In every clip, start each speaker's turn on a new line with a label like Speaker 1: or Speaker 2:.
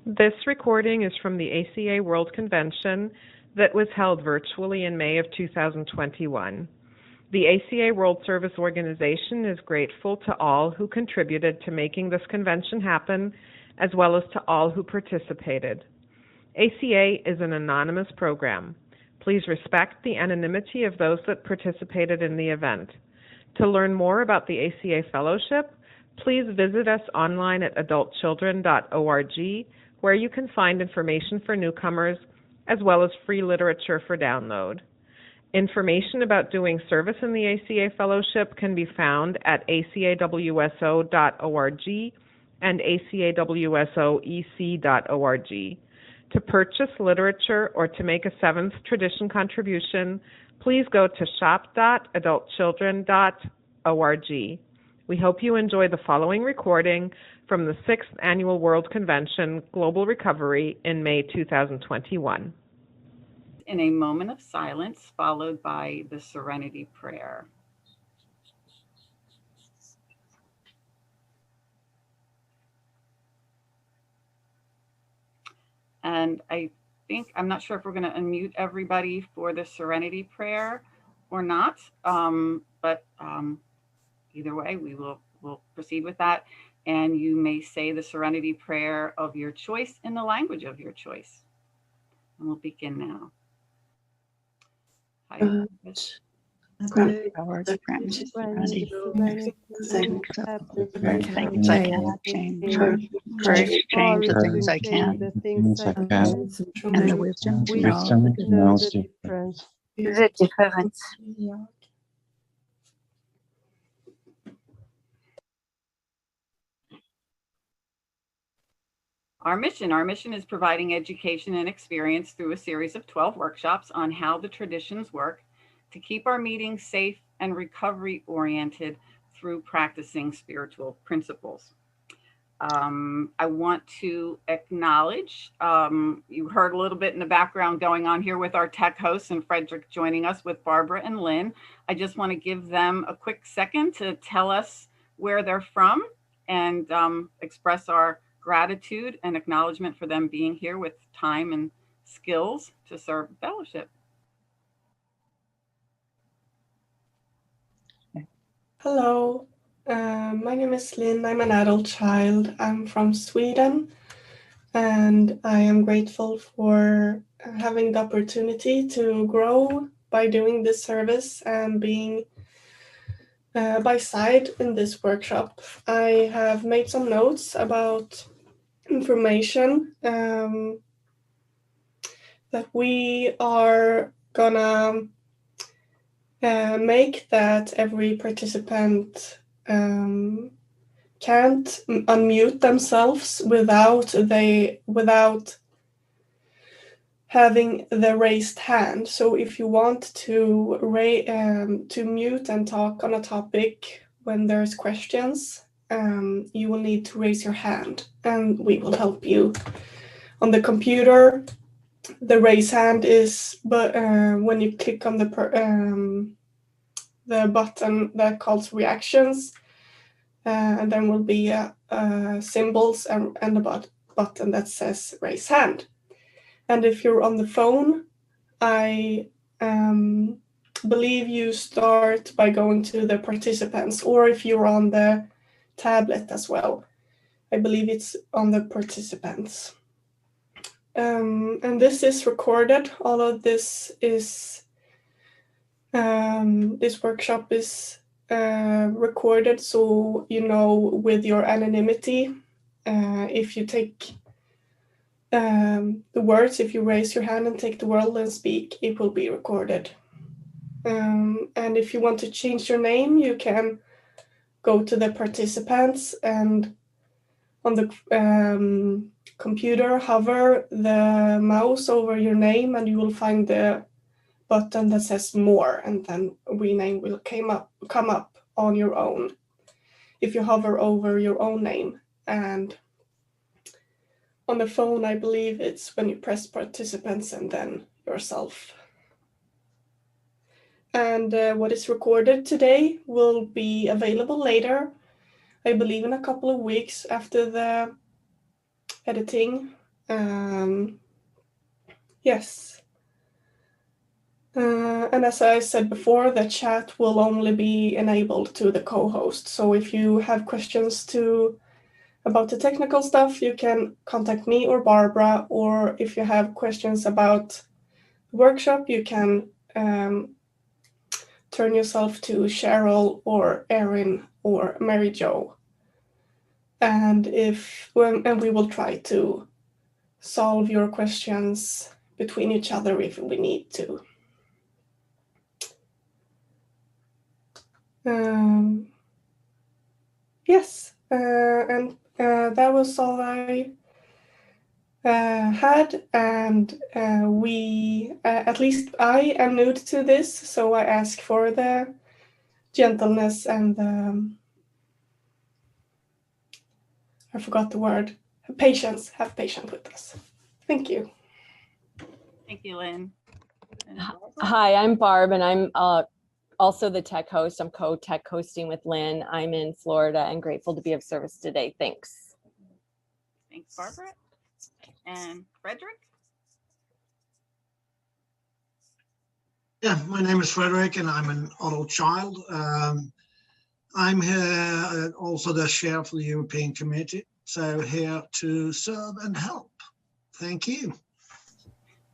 Speaker 1: This recording is from the ACA World Convention that was held virtually in May of 2021. The ACA World Service Organization is grateful to all who contributed to making this convention happen, as well as to all who participated. ACA is an anonymous program. Please respect the anonymity of those that participated in the event. To learn more about the ACA Fellowship, please visit us online at adultchildren.org, where you can find information for newcomers, as well as free literature for download. Information about doing service in the ACA Fellowship can be found at acawso.org and acawsoec.org. To purchase literature or to make a 7th tradition contribution, please go to shop.adultchildren.org. We hope you enjoy the following recording from the 6th Annual World Convention, Global Recovery in May 2021.
Speaker 2: In a moment of silence, followed by the Serenity Prayer. And I'm not sure if we're going to unmute everybody for the Serenity Prayer or not, but either way, we'll proceed with that. And you may say the Serenity Prayer of your choice in the language of your choice. And we'll begin now.
Speaker 3: Grant power to grant me serenity. Things I cannot change. Courage to change the things I can. And the wisdom to know the difference.
Speaker 2: Our mission is providing education and experience through a series of 12 workshops on how the traditions work to keep our meetings safe and recovery oriented through practicing spiritual principles. I want to acknowledge, you heard a little bit in the background going on here with our tech hosts and Frederick joining us with Barbara and Lynn. I just want to give them a quick second to tell us where they're from and express our gratitude and acknowledgement for them being here with time and skills to serve the fellowship.
Speaker 4: Hello, my name is Lynn. I'm an adult child. I'm from Sweden, and I am grateful for having the opportunity to grow by doing this service and being by side in this workshop. I have made some notes about information that we are gonna make that every participant can't unmute themselves without having the raised hand. So if you want to mute and talk on a topic when there's questions, you will need to raise your hand, and we will help you. On the computer, the raise hand is, but when you click on the button that calls reactions, and then will be symbols and the button that says raise hand. And if you're on the phone, I believe you start by going to the participants, or if you're on the tablet as well, I believe it's on the participants. And this is recorded. All of this is this workshop is recorded, so you know, with your anonymity, if you take the words, if you raise your hand and take the word and speak, it will be recorded. And if you want to change your name, you can go to the participants and on the computer, hover the mouse over your name, and you will find the button that says more, and then rename will come up on your own if you hover over your own name. And on the phone, I believe it's when you press participants and then yourself. And what is recorded today will be available later, I believe in a couple of weeks after the editing Yes. And as I said before, the chat will only be enabled to the co-host. So if you have questions about the technical stuff, you can contact me or Barbara, or if you have questions about the workshop, you can turn yourself to Cheryl or Erin or Mary Jo. And we will try to solve your questions between each other if we need to. Yes, and that was all I had, and we, at least I am new to this, so I ask for the gentleness and I forgot the word, patience. Have patience with us. Thank you.
Speaker 2: Thank you, Lynn.
Speaker 5: Hi, I'm Barb, and I'm also the tech host. I'm co-tech hosting with Lynn. I'm in Florida and grateful to be of service today. Thanks.
Speaker 2: Thanks, Barbara. And Frederick?
Speaker 6: Yeah, my name is Frederick, and I'm an adult child. I'm here also the chair for the European Committee, so here to serve and help. Thank you.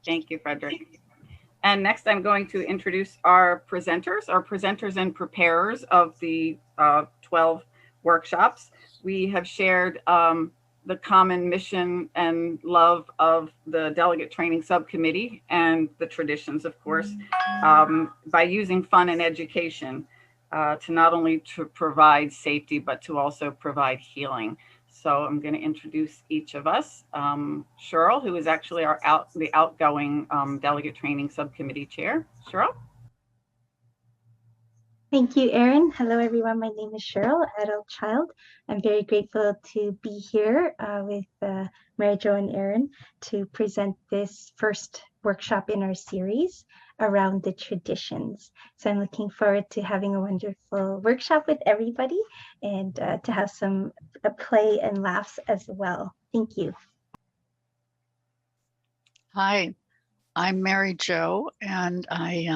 Speaker 2: Thank you, Frederick. And next I'm going to introduce our presenters and preparers of the 12 workshops. We have shared the common mission and love of the Delegate Training Subcommittee and the traditions, of course, by using fun and education to not only to provide safety, but to also provide healing. So I'm going to introduce each of us. Cheryl, who is actually the outgoing Delegate Training Subcommittee Chair. Cheryl?
Speaker 7: Thank you, Erin. Hello, everyone. My name is Cheryl, adult child. I'm very grateful to be here with Mary Jo and Erin to present this first workshop in our series around the traditions. So I'm looking forward to having a wonderful workshop with everybody and to have some play and laughs as well. Thank you.
Speaker 3: Hi, I'm Mary Jo, and I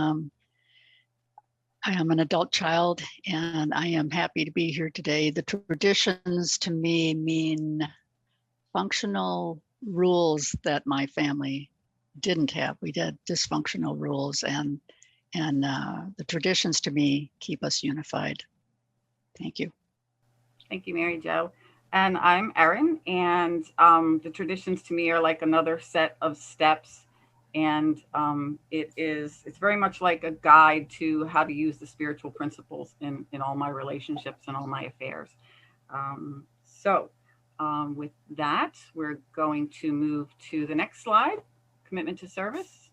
Speaker 3: am an adult child, and I am happy to be here today. The traditions to me mean functional rules that my family didn't have. We had dysfunctional rules, and the traditions to me keep us unified. Thank you. Thank
Speaker 2: you, Mary Jo. And I'm Erin, and the traditions to me are like another set of steps. And it's very much like a guide to how to use the spiritual principles in all my relationships and all my affairs. With that, we're going to move to the next slide, commitment to service.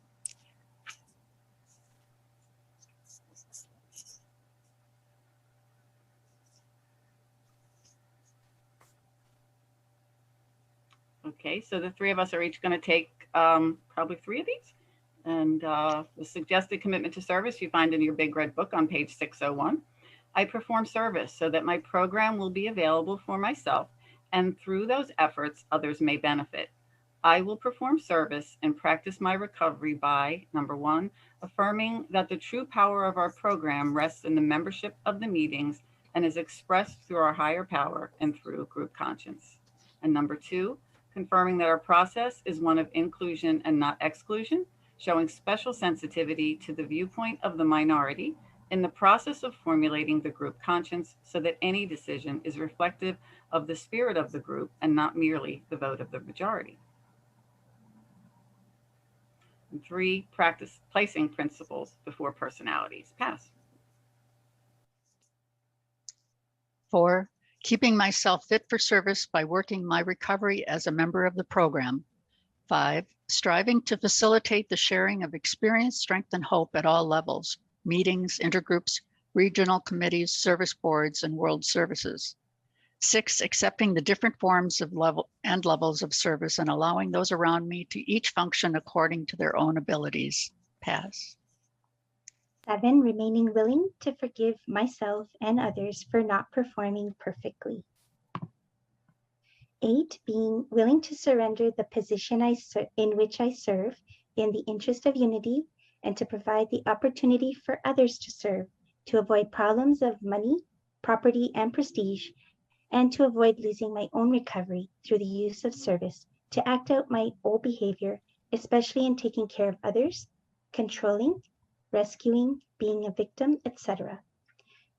Speaker 2: Okay, so the three of us are each going to take probably 3 of these. And the suggested commitment to service you find in your big red book on page 601. I perform service so that my program will be available for myself, and through those efforts, others may benefit. I will perform service and practice my recovery by, number 1, affirming that the true power of our program rests in the membership of the meetings and is expressed through our higher power and through group conscience. And number 2, confirming that our process is one of inclusion and not exclusion, showing special sensitivity to the viewpoint of the minority in the process of formulating the group conscience so that any decision is reflective of the spirit of the group and not merely the vote of the majority. And 3, practice placing principles before personalities. Pass.
Speaker 3: 4, keeping myself fit for service by working my recovery as a member of the program. 5, striving to facilitate the sharing of experience, strength, and hope at all levels, meetings, intergroups, regional committees, service boards, and world services. 6, accepting the different forms of levels of service and allowing those around me to each function according to their own abilities. Pass.
Speaker 7: 7, remaining willing to forgive myself and others for not performing perfectly. 8, being willing to surrender the position in which I serve in the interest of unity and to provide the opportunity for others to serve, to avoid problems of money, property, and prestige, and to avoid losing my own recovery through the use of service, to act out my old behavior, especially in taking care of others, controlling, rescuing, being a victim, etc.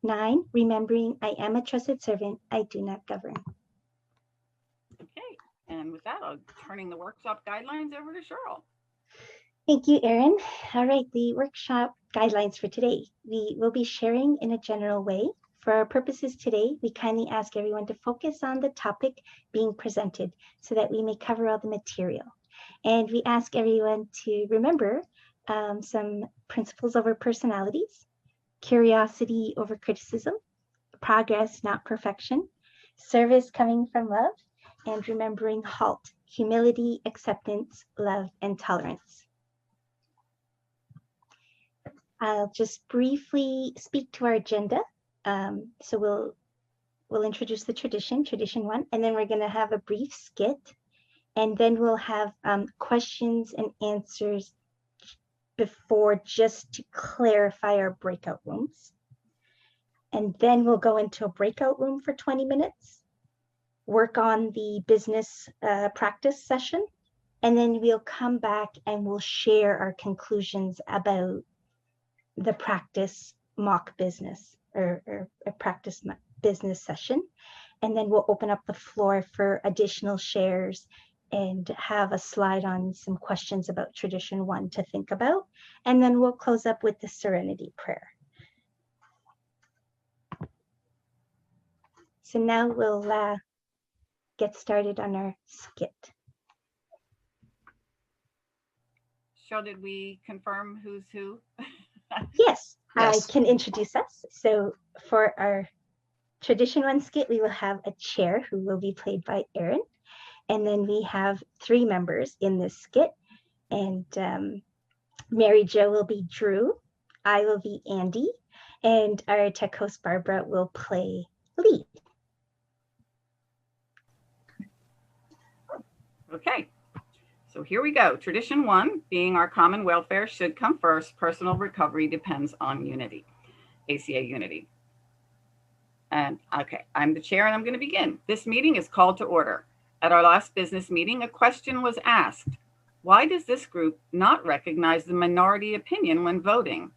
Speaker 7: 9, remembering I am a trusted servant, I do not govern.
Speaker 2: Okay, and with that, I'm turning the workshop guidelines over to Cheryl.
Speaker 7: Thank you, Erin. All right, the workshop guidelines for today. We will be sharing in a general way. For our purposes today, we kindly ask everyone to focus on the topic being presented so that we may cover all the material. And we ask everyone to remember some principles over personalities, curiosity over criticism, progress, not perfection, service coming from love, and remembering HALT, humility, acceptance, love, and tolerance. I'll just briefly speak to our agenda. So we'll introduce the tradition 1, and then we're going to have a brief skit, and then we'll have questions and answers before, just to clarify our breakout rooms. And then we'll go into a breakout room for 20 minutes, work on the business practice session, and then we'll come back and we'll share our conclusions about the practice mock business or a practice business session. And then we'll open up the floor for additional shares and have a slide on some questions about tradition 1 to think about. And then we'll close up with the serenity prayer. So now we'll get started on our skit.
Speaker 2: Cheryl, did we confirm who's who?
Speaker 7: Yes,
Speaker 3: Yes.
Speaker 7: I can introduce us. So for our tradition 1 skit, we will have a chair who will be played by Erin. And then we have 3 members in this skit. And Mary Jo will be Drew, I will be Andy, and our tech host Barbara will play Lee.
Speaker 2: Okay, so here we go. Tradition 1, being our common welfare should come first. Personal recovery depends on unity, ACA unity. And okay, I'm the chair and I'm going to begin. This meeting is called to order. At our last business meeting, a question was asked. Why does this group not recognize the minority opinion when voting?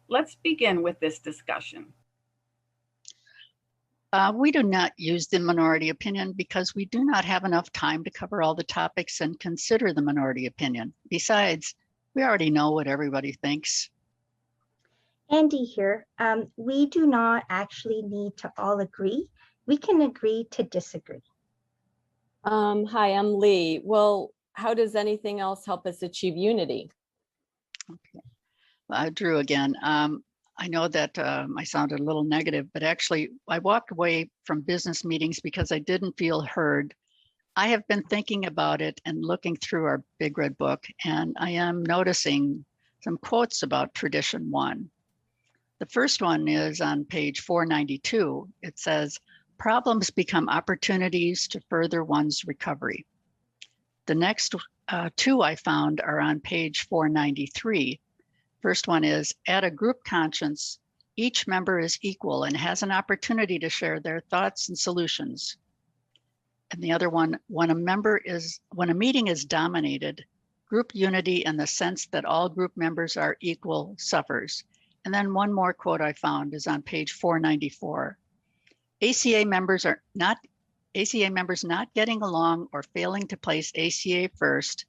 Speaker 2: Let's begin with this discussion.
Speaker 3: We do not use the minority opinion because we do not have enough time to cover all the topics and consider the minority opinion. Besides, we already know what everybody thinks.
Speaker 7: Andy here. We do not actually need to all agree. We can agree to disagree.
Speaker 5: Hi, I'm Lee. Well, how does anything else help us achieve unity?
Speaker 3: Okay. Drew again. I know that I sounded a little negative, but actually I walked away from business meetings because I didn't feel heard. I have been thinking about it and looking through our Big Red Book, and I am noticing some quotes about tradition 1. The first one is on page 492. It says, problems become opportunities to further one's recovery. The next 2 I found are on page 493. First one is, at a group conscience, each member is equal and has an opportunity to share their thoughts and solutions. And the other one, when a meeting is dominated, group unity in the sense that all group members are equal suffers. And then one more quote I found is on page 494. ACA members not getting along or failing to place ACA first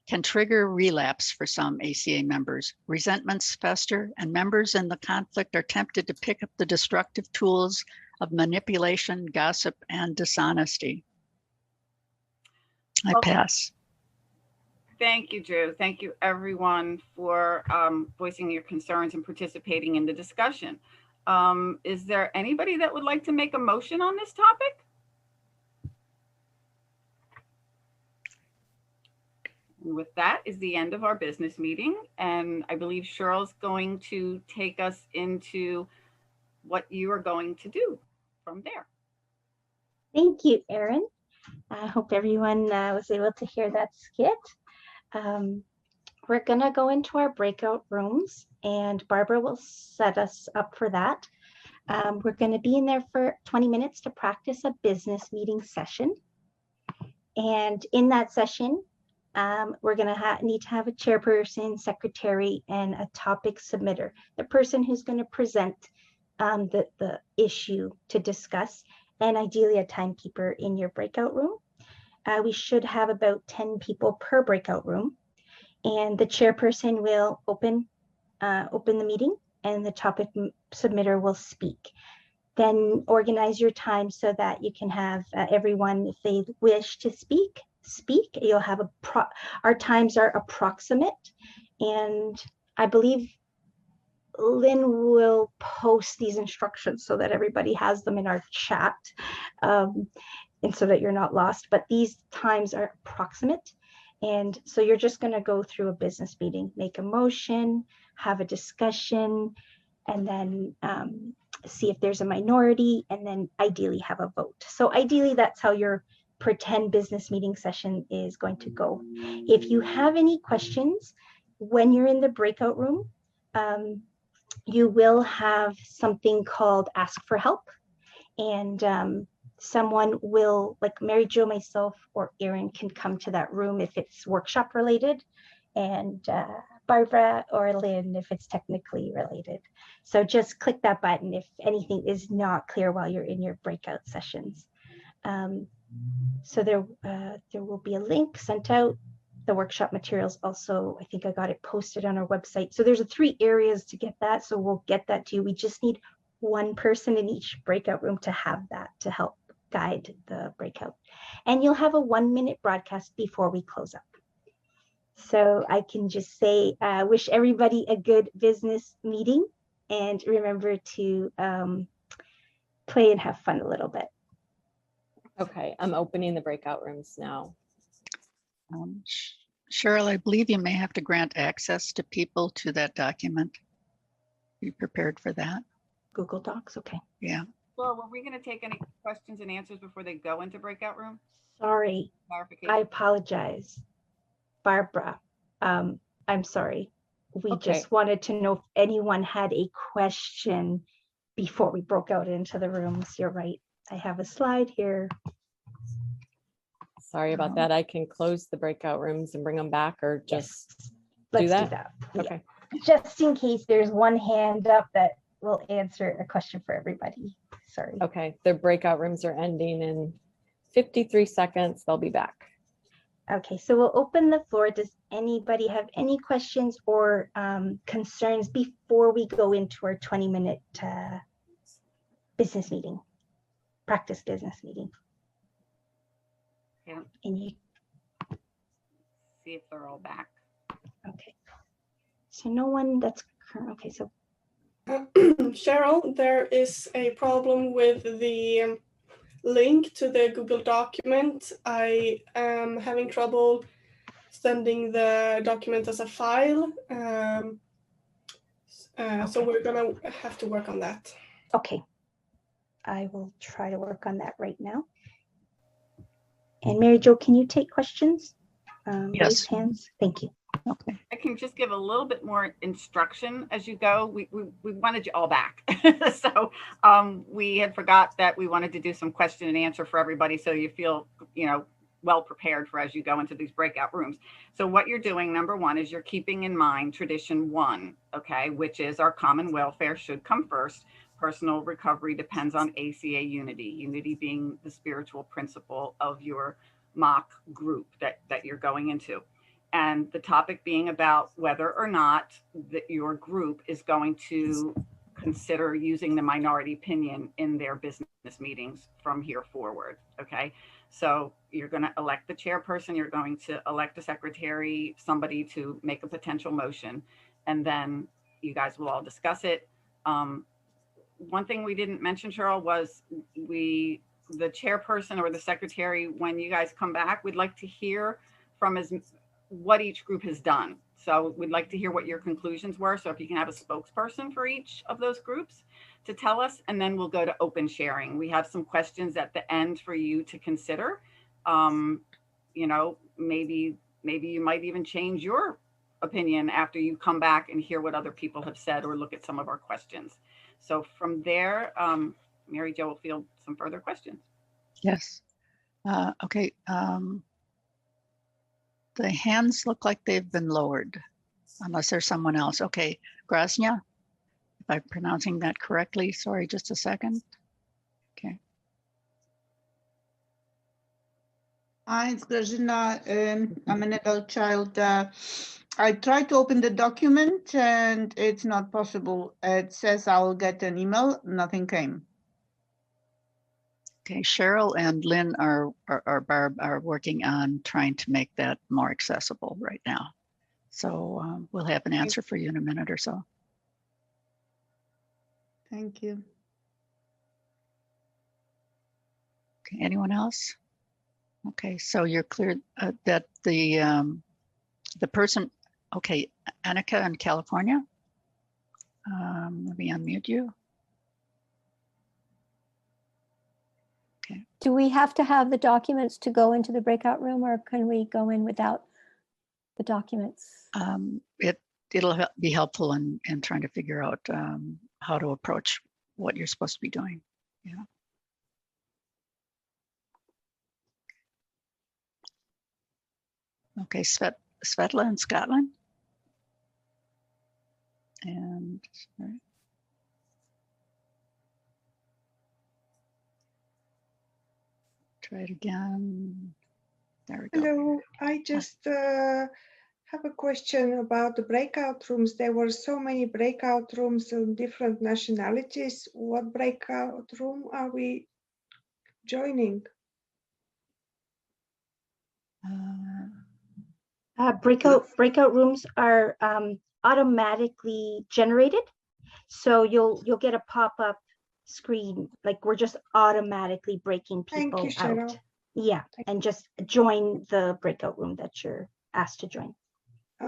Speaker 3: can trigger relapse for some ACA members. Resentments fester, and members in the conflict are tempted to pick up the destructive tools of manipulation, gossip, and dishonesty. I pass.
Speaker 2: Thank you, Drew. Thank you, everyone, for voicing your concerns and participating in the discussion. Is there anybody that would like to make a motion on this topic? And with that is the end of our business meeting. And I believe Cheryl's going to take us into what you are going to do from there.
Speaker 7: Thank you, Erin. I hope everyone was able to hear that skit. We're gonna go into our breakout rooms and Barbara will set us up for that. We're gonna be in there for 20 minutes to practice a business meeting session. And in that session, we're gonna need to have a chairperson, secretary, and a topic submitter, the person who's gonna present the issue to discuss, and ideally a timekeeper in your breakout room. We should have about 10 people per breakout room, and the chairperson will open the meeting and the topic submitter will speak. Then organize your time so that you can have everyone, if they wish to speak. You'll have our times are approximate, and I believe Lynn will post these instructions so that everybody has them in our chat, and so that you're not lost. But these times are approximate. And so you're just going to go through a business meeting, make a motion, have a discussion, and then see if there's a minority, and then ideally have a vote. So ideally, that's how your pretend business meeting session is going to go. If you have any questions when you're in the breakout room, you will have something called Ask for Help. And someone will, like Mary Jo, myself, or Erin can come to that room if it's workshop related, and Barbara or Lynn if it's technically related. So just click that button if anything is not clear while you're in your breakout sessions. So there will be a link sent out. The workshop materials also, I think I got it posted on our website. So there's 3 areas to get that. So we'll get that to you. We just need one person in each breakout room to have that to help guide the breakout. And you'll have a 1-minute broadcast before we close up. So I can just say, wish everybody a good business meeting, and remember to play and have fun a little bit.
Speaker 5: Okay, I'm opening the breakout rooms now.
Speaker 3: Cheryl, I believe you may have to grant access to people to that document. Be prepared for that.
Speaker 7: Google Docs, okay.
Speaker 3: Yeah.
Speaker 2: Well, were we going to take any questions and answers before they go into breakout room?
Speaker 7: Sorry, I apologize. Barbara, I'm sorry. We just wanted to know if anyone had a question before we broke out into the rooms. You're right. I have a slide here.
Speaker 5: Sorry about that. I can close the breakout rooms and bring them back, or just
Speaker 7: Let's
Speaker 5: do that.
Speaker 7: Okay.
Speaker 5: Yeah.
Speaker 7: Just in case there's one hand up that will answer a question for everybody. Sorry.
Speaker 5: Okay, the breakout rooms are ending in 53 seconds. They'll be back.
Speaker 7: Okay, so we'll open the floor. Does anybody have any questions or concerns before we go into our 20-minute business meeting, practice business meeting?
Speaker 2: Yeah.
Speaker 7: And you
Speaker 2: see if they're all back.
Speaker 7: Okay. So no one that's current. Okay, so
Speaker 4: Cheryl, there is a problem with the link to the Google document. I am having trouble sending the document as a file. So we're gonna have to work on that.
Speaker 7: Okay. I will try to work on that right now. And Mary Jo, can you take questions?
Speaker 3: Yes.
Speaker 7: Raise hands. Thank you.
Speaker 3: Okay.
Speaker 2: I can just give a little bit more instruction as you go. We wanted you all back. So we had forgot that we wanted to do some question and answer for everybody, so you feel, well prepared for as you go into these breakout rooms. So what you're doing, number one, is you're keeping in mind tradition 1, okay, which is our common welfare should come first. Personal recovery depends on ACA unity, unity being the spiritual principle of your mock group that you're going into. And the topic being about whether or not that your group is going to consider using the minority opinion in their business meetings from here forward, okay? So you're going to elect the chairperson, you're going to elect a secretary, somebody to make a potential motion, and then you guys will all discuss it. One thing we didn't mention, Cheryl, was the chairperson or the secretary, when you guys come back, we'd like to hear from what each group has done. So we'd like to hear what your conclusions were. So if you can have a spokesperson for each of those groups to tell us, and then we'll go to open sharing. We have some questions at the end for you to consider You know, maybe you might even change your opinion after you come back and hear what other people have said or look at some of our questions. So from there, Mary Jo will field some further questions.
Speaker 3: Yes. Okay. The hands look like they've been lowered, unless there's someone else. Okay, Grasnia, if I'm pronouncing that correctly. Sorry, just a second. Okay.
Speaker 8: Hi, it's Grażyna. I'm an adult child. I tried to open the document and it's not possible. It says I'll get an email, nothing came.
Speaker 3: Okay, Cheryl and Lynn or Barb are working on trying to make that more accessible right now. So we'll have an answer for you in a minute or so.
Speaker 8: Thank you.
Speaker 3: Okay, anyone else? Okay, so you're clear that the person, okay, Annika in California. Let me unmute you. Okay.
Speaker 9: Do we have to have the documents to go into the breakout room, or can we go in without the documents?
Speaker 3: It'll be helpful in trying to figure out how to approach what you're supposed to be doing. Yeah. Okay, Svetla in Scotland. And sorry. Try it again. There we go.
Speaker 10: Hello, I just have a question about the breakout rooms. There were so many breakout rooms on different nationalities. What breakout room are we joining?
Speaker 7: Breakout rooms are automatically generated, so you'll get a pop-up screen like we're just automatically breaking people
Speaker 10: Thank you, Cheryl.
Speaker 7: out. Yeah, and just join the breakout room that you're asked to join.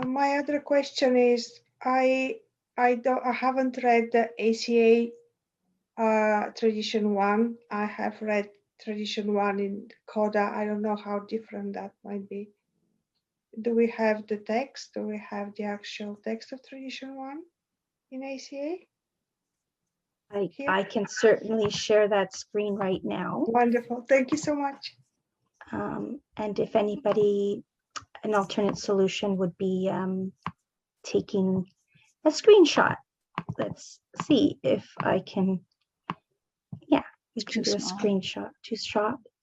Speaker 10: My other question is, I haven't read the ACA Tradition 1. I have read Tradition 1 in CODA. I don't know how different that might be. Do we have the text? Do we have the actual text of Tradition 1 in ACA?
Speaker 7: I can certainly share that screen right now.
Speaker 10: Wonderful. Thank you so much.
Speaker 7: And if anybody, an alternate solution would be taking a screenshot. Let's see if I can, yeah, you can do a screenshot.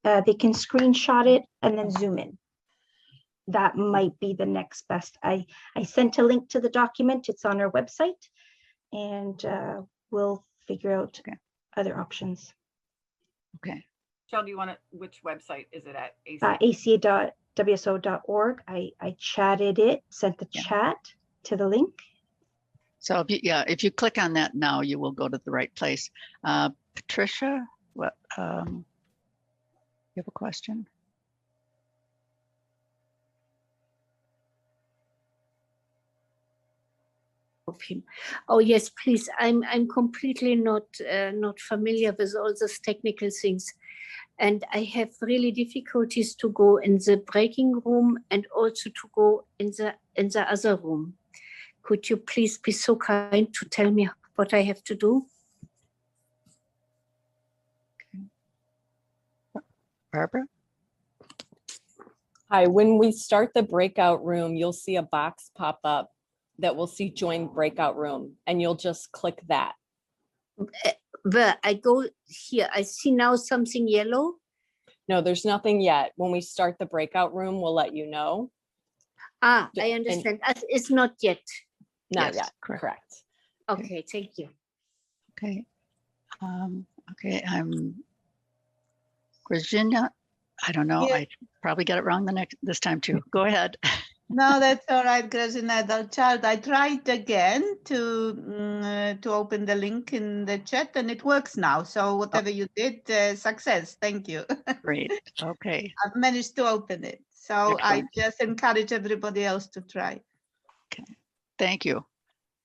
Speaker 7: They can screenshot it and then zoom in. That might be the next best. I sent a link to the document. It's on our website, and we'll figure out other options.
Speaker 3: Okay.
Speaker 2: Cheryl, do you want to, which website is it at?
Speaker 7: ACA.wso.org. I chatted it, sent the chat to the link.
Speaker 3: So if you click on that now, you will go to the right place. Patricia, what you have a question?
Speaker 11: Of him. Oh yes, please. I'm completely not familiar with all those technical things, and I have really difficulties to go in the breaking room and also to go in the other room. Could you please be so kind to tell me what I have to do?
Speaker 3: Okay. Barbara?
Speaker 5: Hi, when we start the breakout room, you'll see a box pop up that will see join breakout room, and you'll just click that.
Speaker 11: Where I go here, I see now something yellow.
Speaker 5: No, there's nothing yet. When we start the breakout room, we'll let you know.
Speaker 11: Ah, I understand. It's not yet.
Speaker 5: Not yet, correct.
Speaker 11: Okay, thank you.
Speaker 3: Okay. Okay, I'm Virginia. I don't know. Yeah. I probably got it wrong this time too. Go ahead.
Speaker 8: No, that's all right, Grażyna, adult child. I tried again to open the link in the chat, and it works now. So whatever you did, success. Thank you.
Speaker 3: Great. Okay.
Speaker 8: I've managed to open it. So
Speaker 3: excellent.
Speaker 8: I just encourage everybody else to try.
Speaker 3: Okay. Thank you.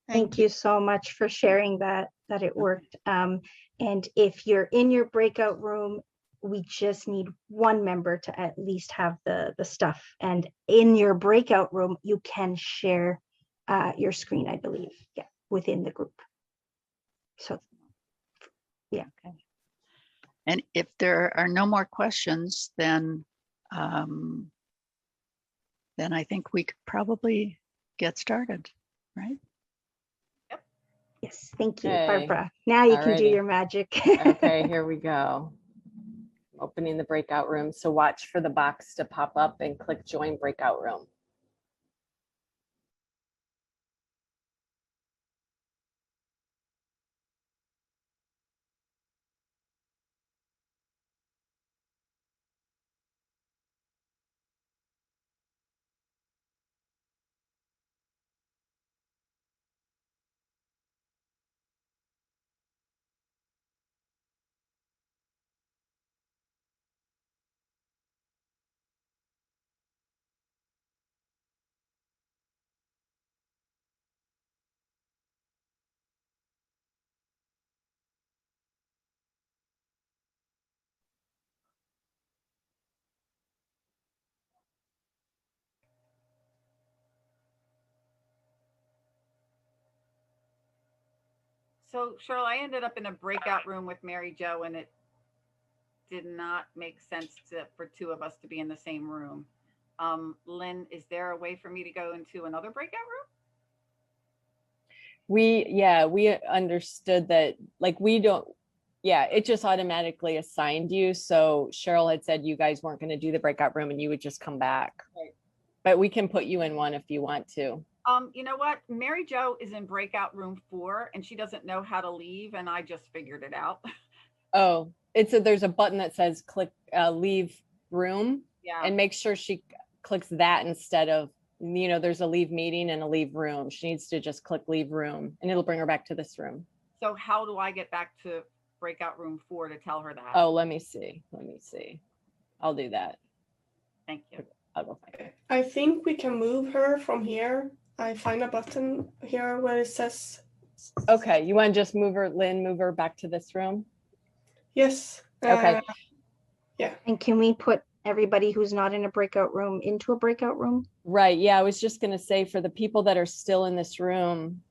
Speaker 7: Thank you so much for sharing that it worked. And if you're in your breakout room we just need one member to at least have the stuff. And in your breakout room, you can share your screen, I believe, yeah, within the group. So, yeah.
Speaker 3: Okay. And if there are no more questions, then I think we could probably get started, right?
Speaker 7: Yes, thank you,
Speaker 5: Okay.
Speaker 7: Barbara. Now you can do
Speaker 5: Alrighty.
Speaker 7: your magic.
Speaker 5: Okay, here we go. Opening the breakout room. So watch for the box to pop up and click join breakout room.
Speaker 2: So Cheryl, I ended up in a breakout room with Mary Jo, and it did not make sense for two of us to be in the same room. Lynn, is there a way for me to go into another breakout room?
Speaker 5: We understood that, like, we don't, it just automatically assigned you. So Cheryl had said you guys weren't going to do the breakout room and you would just come back.
Speaker 2: Right.
Speaker 5: But we can put you in one if you want to.
Speaker 2: You know what? Mary Jo is in breakout room 4 and she doesn't know how to leave, and I just figured it out.
Speaker 5: Oh, there's a button that says click leave room.
Speaker 2: Yeah.
Speaker 5: And make sure she clicks that instead of, there's a leave meeting and a leave room. She needs to just click leave room and it'll bring her back to this room.
Speaker 2: So how do I get back to breakout room 4 to tell her that?
Speaker 5: Oh, let me see. I'll do that.
Speaker 2: Thank you.
Speaker 5: I'll go find it.
Speaker 4: I think we can move her from here. I find a button here where it says.
Speaker 5: Okay, you want to just move her back to this room?
Speaker 4: Yes.
Speaker 5: Okay.
Speaker 4: Yeah.
Speaker 7: And can we put everybody who's not in a breakout room into a breakout room?
Speaker 5: Right. Yeah, I was just going to say, for the people that are still in this room,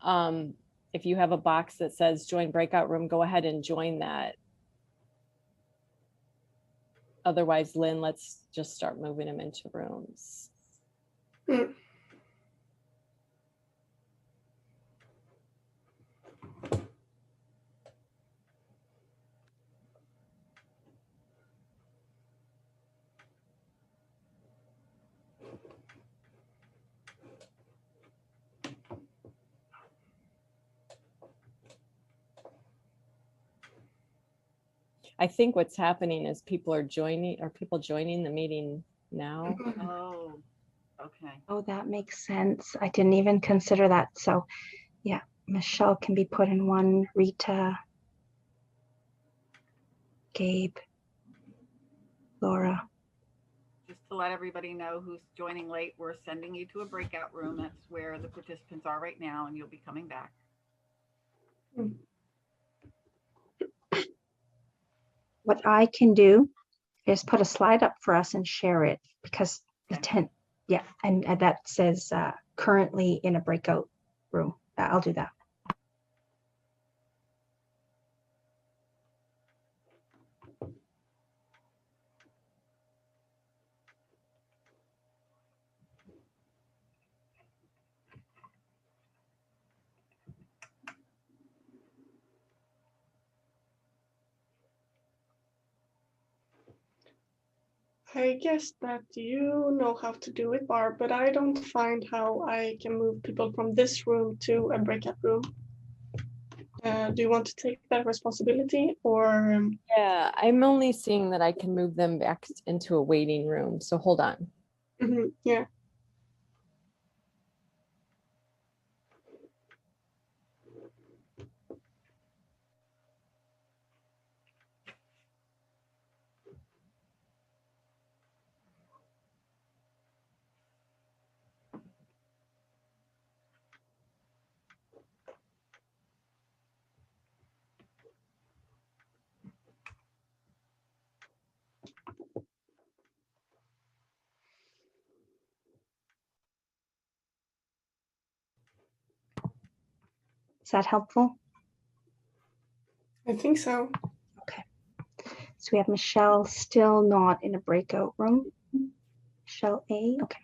Speaker 5: if you have a box that says join breakout room, go ahead and join that. Otherwise, Lynn, let's just start moving them into rooms. I think what's happening is people joining the meeting now.
Speaker 2: Oh, okay.
Speaker 7: Oh, that makes sense. I didn't even consider that. So yeah, Michelle can be put in one, Rita, Gabe, Laura.
Speaker 2: Just to let everybody know who's joining late, we're sending you to a breakout room. That's where the participants are right now, and you'll be coming back.
Speaker 7: What I can do is put a slide up for us and share it, because the tent, and that says currently in a breakout room. I'll do that.
Speaker 4: I guess that you know how to do it, Barb, but I don't find how I can move people from this room to a breakout room. Do you want to take that responsibility, or?
Speaker 5: Yeah, I'm only seeing that I can move them back into a waiting room. So hold on.
Speaker 4: Yeah.
Speaker 7: Is that helpful?
Speaker 4: I think so.
Speaker 7: Okay. So we have Michelle still not in a breakout room. Michelle A. Okay,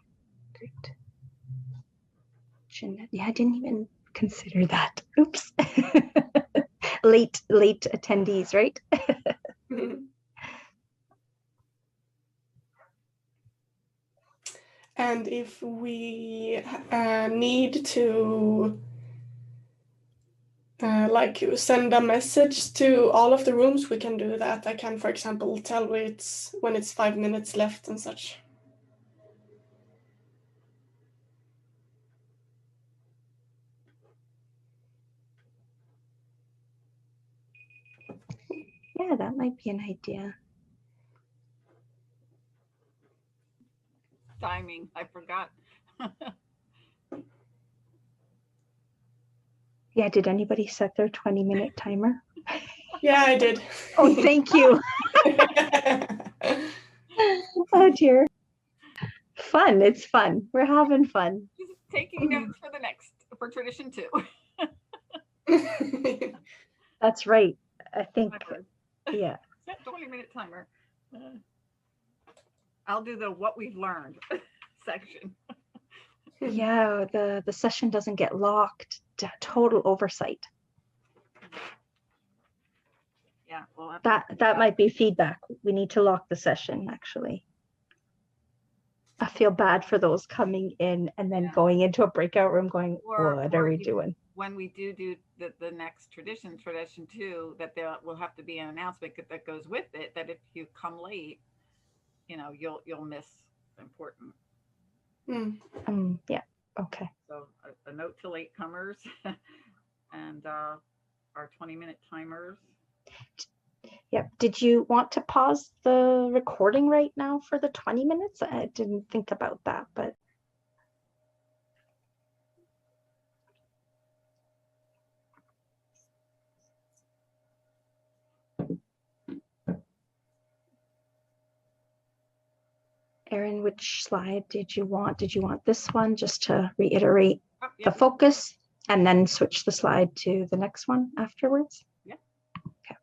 Speaker 7: great. Jeanette, yeah, I didn't even consider that. Oops. late attendees, right?
Speaker 4: And if we need to like send a message to all of the rooms, we can do that. I can, for example, tell when it's 5 minutes left and such.
Speaker 7: Yeah, that might be an idea.
Speaker 2: Timing, I forgot.
Speaker 7: Yeah, did anybody set their 20-minute timer?
Speaker 4: Yeah, I did.
Speaker 7: Oh, thank you. Oh dear. Fun, it's fun. We're having fun.
Speaker 2: Just taking notes for tradition 2.
Speaker 7: That's right. I think, yeah.
Speaker 2: Set 20-minute timer. I'll do the what we've learned section.
Speaker 7: Yeah, the session doesn't get locked. Total oversight.
Speaker 2: Yeah, well,
Speaker 7: that might be feedback. We need to lock the session, actually. I feel bad for those coming in and then going into a breakout room going, what are we doing?
Speaker 2: When we do the next tradition 2, that there will have to be an announcement that goes with it, that if you come late, you'll miss important.
Speaker 7: Yeah, okay.
Speaker 2: So a note to latecomers and our 20-minute timers.
Speaker 7: Yep. Did you want to pause the recording right now for the 20 minutes? I didn't think about that, but. Erin, which slide did you want? Did you want this one just to reiterate the focus and then switch the slide to the next one afterwards?
Speaker 2: Yeah.
Speaker 7: Okay.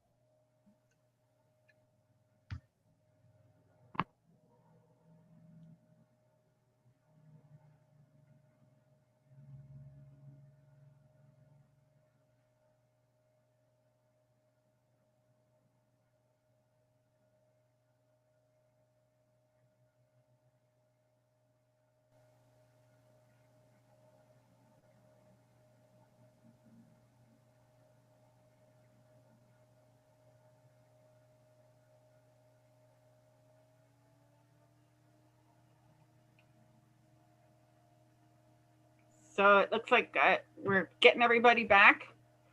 Speaker 2: So it looks like we're getting everybody back.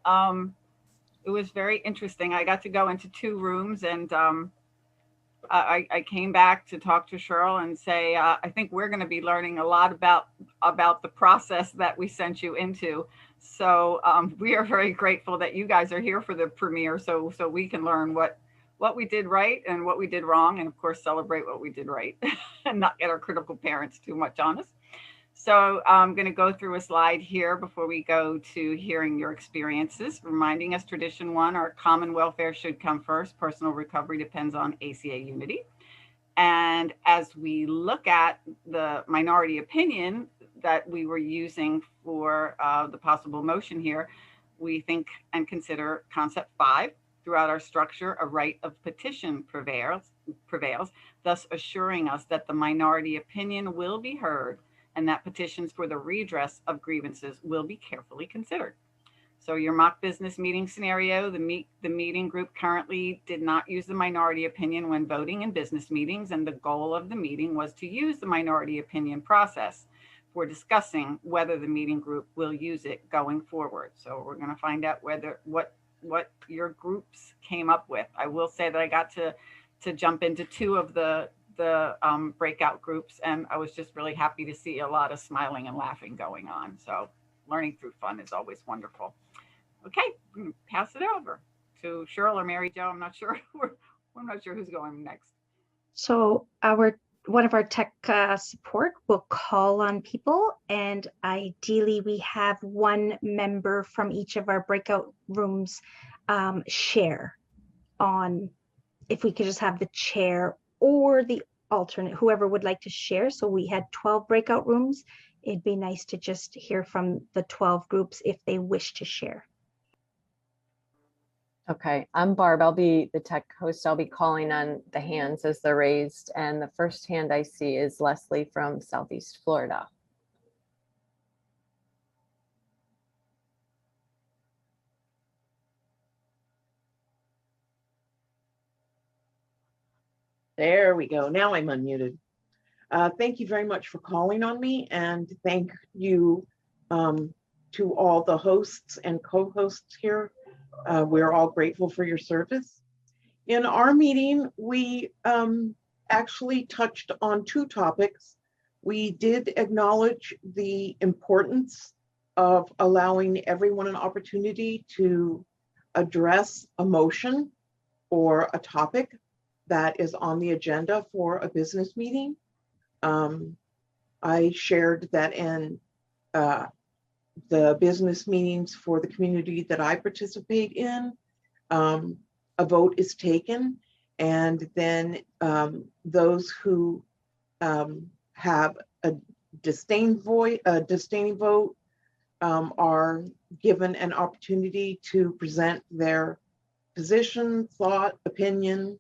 Speaker 2: It was very interesting. I got to go into 2 rooms and I came back to talk to Cheryl and say, I think we're going to be learning a lot about the process that we sent you into. So we are very grateful that you guys are here for the premiere, so we can learn what we did right and what we did wrong, and of course celebrate what we did right and not get our critical parents too much on us. So I'm going to go through a slide here before we go to hearing your experiences, reminding us tradition 1, our common welfare should come first. Personal recovery depends on ACA unity. And as we look at the minority opinion that we were using for the possible motion here, we think and consider concept 5. Throughout our structure, a right of petition prevails, thus assuring us that the minority opinion will be heard and that petitions for the redress of grievances will be carefully considered. So your mock business meeting scenario, the meeting group currently did not use the minority opinion when voting in business meetings, and the goal of the meeting was to use the minority opinion process for discussing whether the meeting group will use it going forward. So we're going to find out what your groups came up with. I will say that I got to jump into 2 of the breakout groups, and I was just really happy to see a lot of smiling and laughing going on. So learning through fun is always wonderful. Okay, I'm going to pass it over to Cheryl or Mary Jo. I'm not sure. I'm not sure who's going next.
Speaker 7: So our one of our tech support will call on people, and ideally we have one member from each of our breakout rooms share on, if we could just have the chair or the alternate, whoever would like to share. So we had 12 breakout rooms. It'd be nice to just hear from the 12 groups if they wish to share.
Speaker 5: Okay, I'm Barb. I'll be the tech host. I'll be calling on the hands as they're raised. And the first hand I see is Leslie from Southeast Florida.
Speaker 12: There we go. Now I'm unmuted. Thank you very much for calling on me, and thank you to all the hosts and co-hosts here. We're all grateful for your service. In our meeting, we actually touched on two topics. We did acknowledge the importance of allowing everyone an opportunity to address a motion or a topic that is on the agenda for a business meeting. I shared that in the business meetings for the community that I participate in, a vote is taken, and then those who have a disdain vote are given an opportunity to present their position, thought, opinion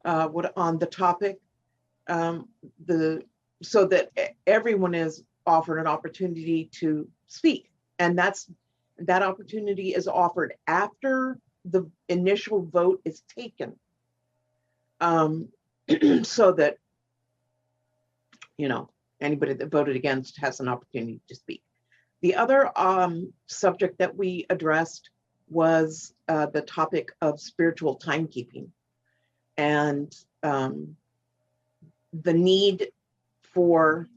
Speaker 12: on the topic, so that everyone is offered an opportunity to speak, and that opportunity is offered after the initial vote is taken, so that anybody that voted against has an opportunity to speak. The other subject that we addressed was the topic of spiritual timekeeping, and the need for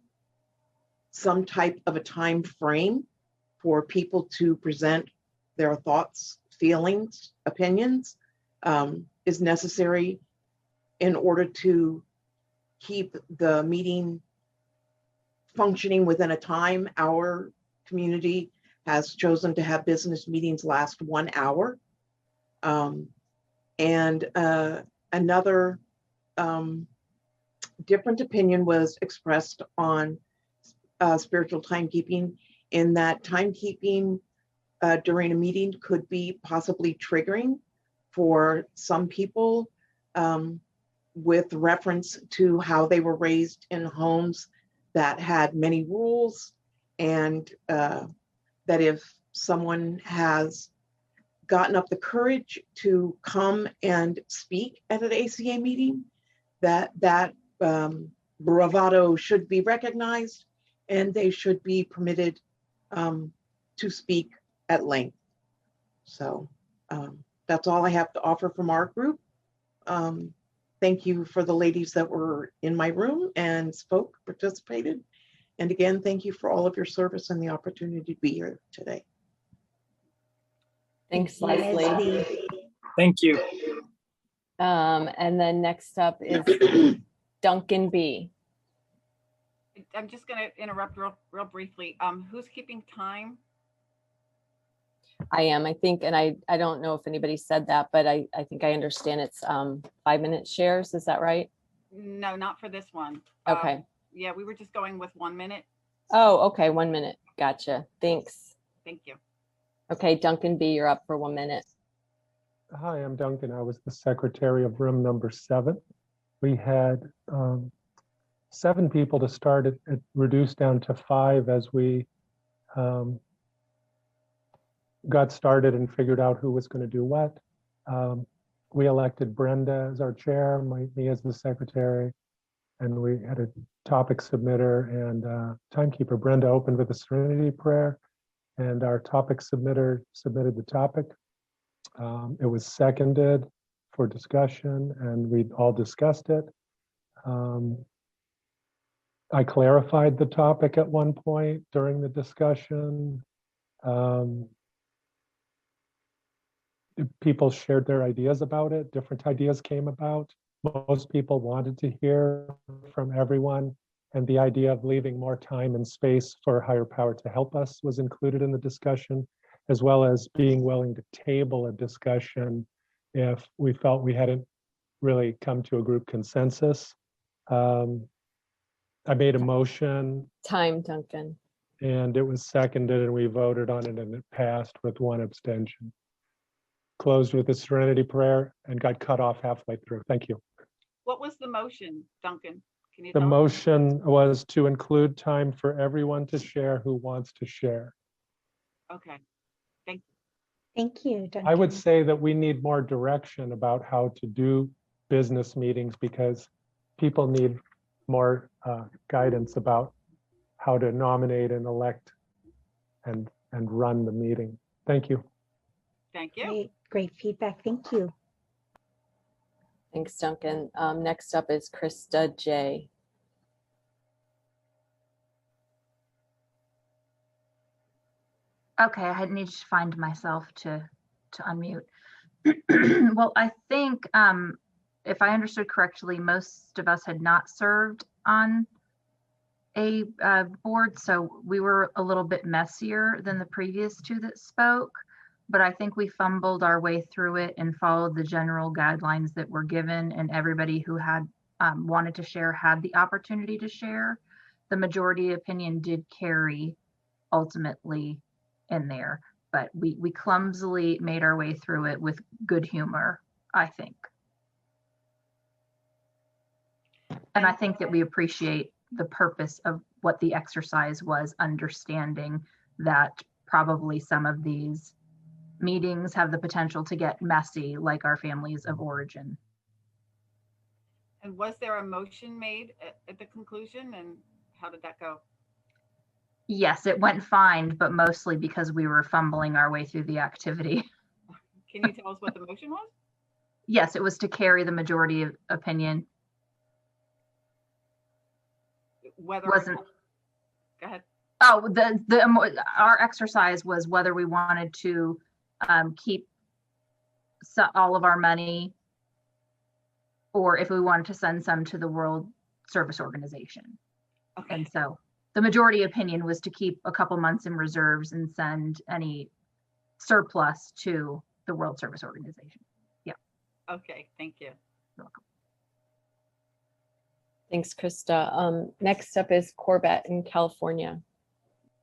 Speaker 12: some type of a time frame for people to present their thoughts, feelings, opinions is necessary in order to keep the meeting functioning within a time. Our community has chosen to have business meetings last 1 hour. And another different opinion was expressed on spiritual timekeeping, in that timekeeping during a meeting could be possibly triggering for some people, with reference to how they were raised in homes that had many rules, and that if someone has gotten up the courage to come and speak at an ACA meeting, that bravado should be recognized, and they should be permitted to speak at length. So that's all I have to offer from our group. Thank you for the ladies that were in my room and spoke, participated. And again, thank you for all of your service and the opportunity to be here today.
Speaker 5: Thanks, Leslie.
Speaker 13: Thank you.
Speaker 5: And then next up is Duncan B.
Speaker 2: I'm just going to interrupt real briefly. Who's keeping time?
Speaker 5: I am, I think, and I don't know if anybody said that, but I think I understand it's 5-minute shares. Is that right?
Speaker 2: No, not for this one.
Speaker 5: Okay.
Speaker 2: Yeah, we were just going with 1 minute.
Speaker 5: Oh, okay. 1 minute. Gotcha. Thanks.
Speaker 2: Thank you.
Speaker 5: Okay, Duncan B, you're up for 1 minute.
Speaker 14: Hi, I'm Duncan. I was the secretary of room number 7. We had 7 people to start. It reduced down to 5 as we got started and figured out who was going to do what. We elected Brenda as our chair, me as the secretary, and we had a topic submitter and timekeeper. Brenda opened with a serenity prayer, and our topic submitter submitted the topic. It was seconded for discussion, and we all discussed it. I clarified the topic at one point during the discussion. People shared their ideas about it. Different ideas came about. most people wanted to hear from everyone. And the idea of leaving more time and space for higher power to help us was included in the discussion, as well as being willing to table a discussion if we felt we hadn't really come to a group consensus. I made a motion
Speaker 5: Time, Duncan.
Speaker 14: and it was seconded and we voted on it and it passed with 1 abstention. Closed with a serenity prayer and got cut off halfway through. Thank you.
Speaker 2: What was the motion, Duncan? Can you
Speaker 14: The
Speaker 2: tell us?
Speaker 14: motion was to include time for everyone to share who wants to share.
Speaker 2: Okay, thank you.
Speaker 7: Thank you, Duncan.
Speaker 14: I would say that we need more direction about how to do business meetings because people need more guidance about how to nominate and elect and run the meeting. Thank you.
Speaker 2: Thank you.
Speaker 7: Great feedback. Thank you.
Speaker 5: Thanks, Duncan. Next up is Krista J.
Speaker 13: Okay, I need to find myself to unmute. Well, I think if I understood correctly, most of us had not served on a board, so we were a little bit messier than the previous 2 that spoke, but I think we fumbled our way through it and followed the general guidelines that were given, and everybody who had wanted to share had the opportunity to share. The majority opinion did carry ultimately in there, but we clumsily made our way through it with good humor, I think. And I think that we appreciate the purpose of what the exercise was, understanding that probably some of these meetings have the potential to get messy, like our families of origin.
Speaker 2: And was there a motion made at the conclusion, and how did that go?
Speaker 13: Yes, it went fine, but mostly because we were fumbling our way through the activity.
Speaker 2: Can you tell us what the motion was?
Speaker 13: Yes, it was to carry the majority of opinion.
Speaker 2: Whether
Speaker 13: Wasn't.
Speaker 2: Go ahead.
Speaker 13: Oh, our exercise was whether we wanted to keep all of our money, or if we wanted to send some to the World Service Organization. Okay. And so the majority opinion was to keep a couple months in reserves and send any surplus to the World Service Organization. Yeah.
Speaker 2: Okay, thank you.
Speaker 13: You're welcome.
Speaker 5: Thanks, Krista. Next up is Corbett in California.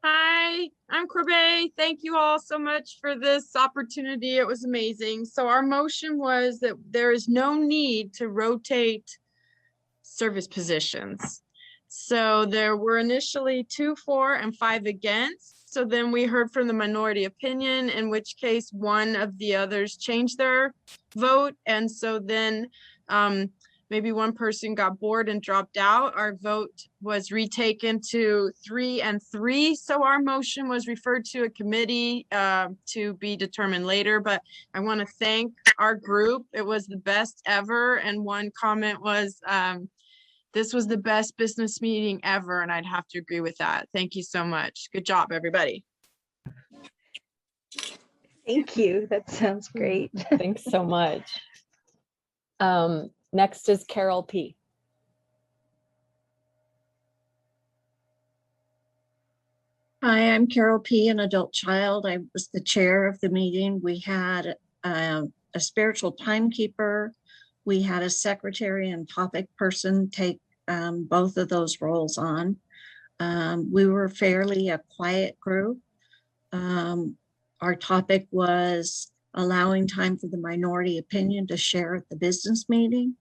Speaker 15: Hi, I'm Corbett. Thank you all so much for this opportunity. It was amazing. So our motion was that there is no need to rotate service positions. So there were initially 2 for and 5 against. So then we heard from the minority opinion, in which case one of the others changed their vote. And so then maybe one person got bored and dropped out. Our vote was retaken to 3 and 3. So our motion was referred to a committee to be determined later. But I want to thank our group. It was the best ever. And one comment was, this was the best business meeting ever. And I'd have to agree with that. Thank you so much. Good job, everybody.
Speaker 7: Thank you. That sounds great.
Speaker 5: Thanks so much. Next is Carol P.
Speaker 11: Hi, I'm Carol P., an adult child. I was the chair of the meeting. We had a spiritual timekeeper. We had a secretary and topic person take both of those roles on. We were fairly a quiet group. Our topic was allowing time for the minority opinion to share at the business meeting.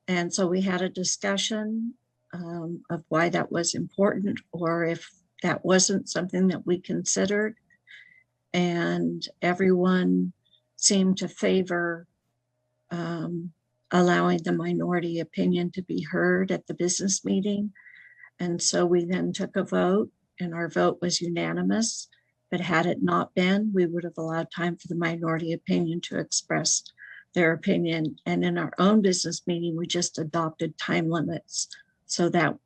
Speaker 11: And so we had a discussion of why that was important, or if that wasn't something that we considered. And everyone seemed to favor allowing the minority opinion to be heard at the business meeting. And so we then took a vote, and our vote was unanimous. But had it not been, we would have allowed time for the minority opinion to express their opinion. And in our own business meeting, we just adopted time limits. So that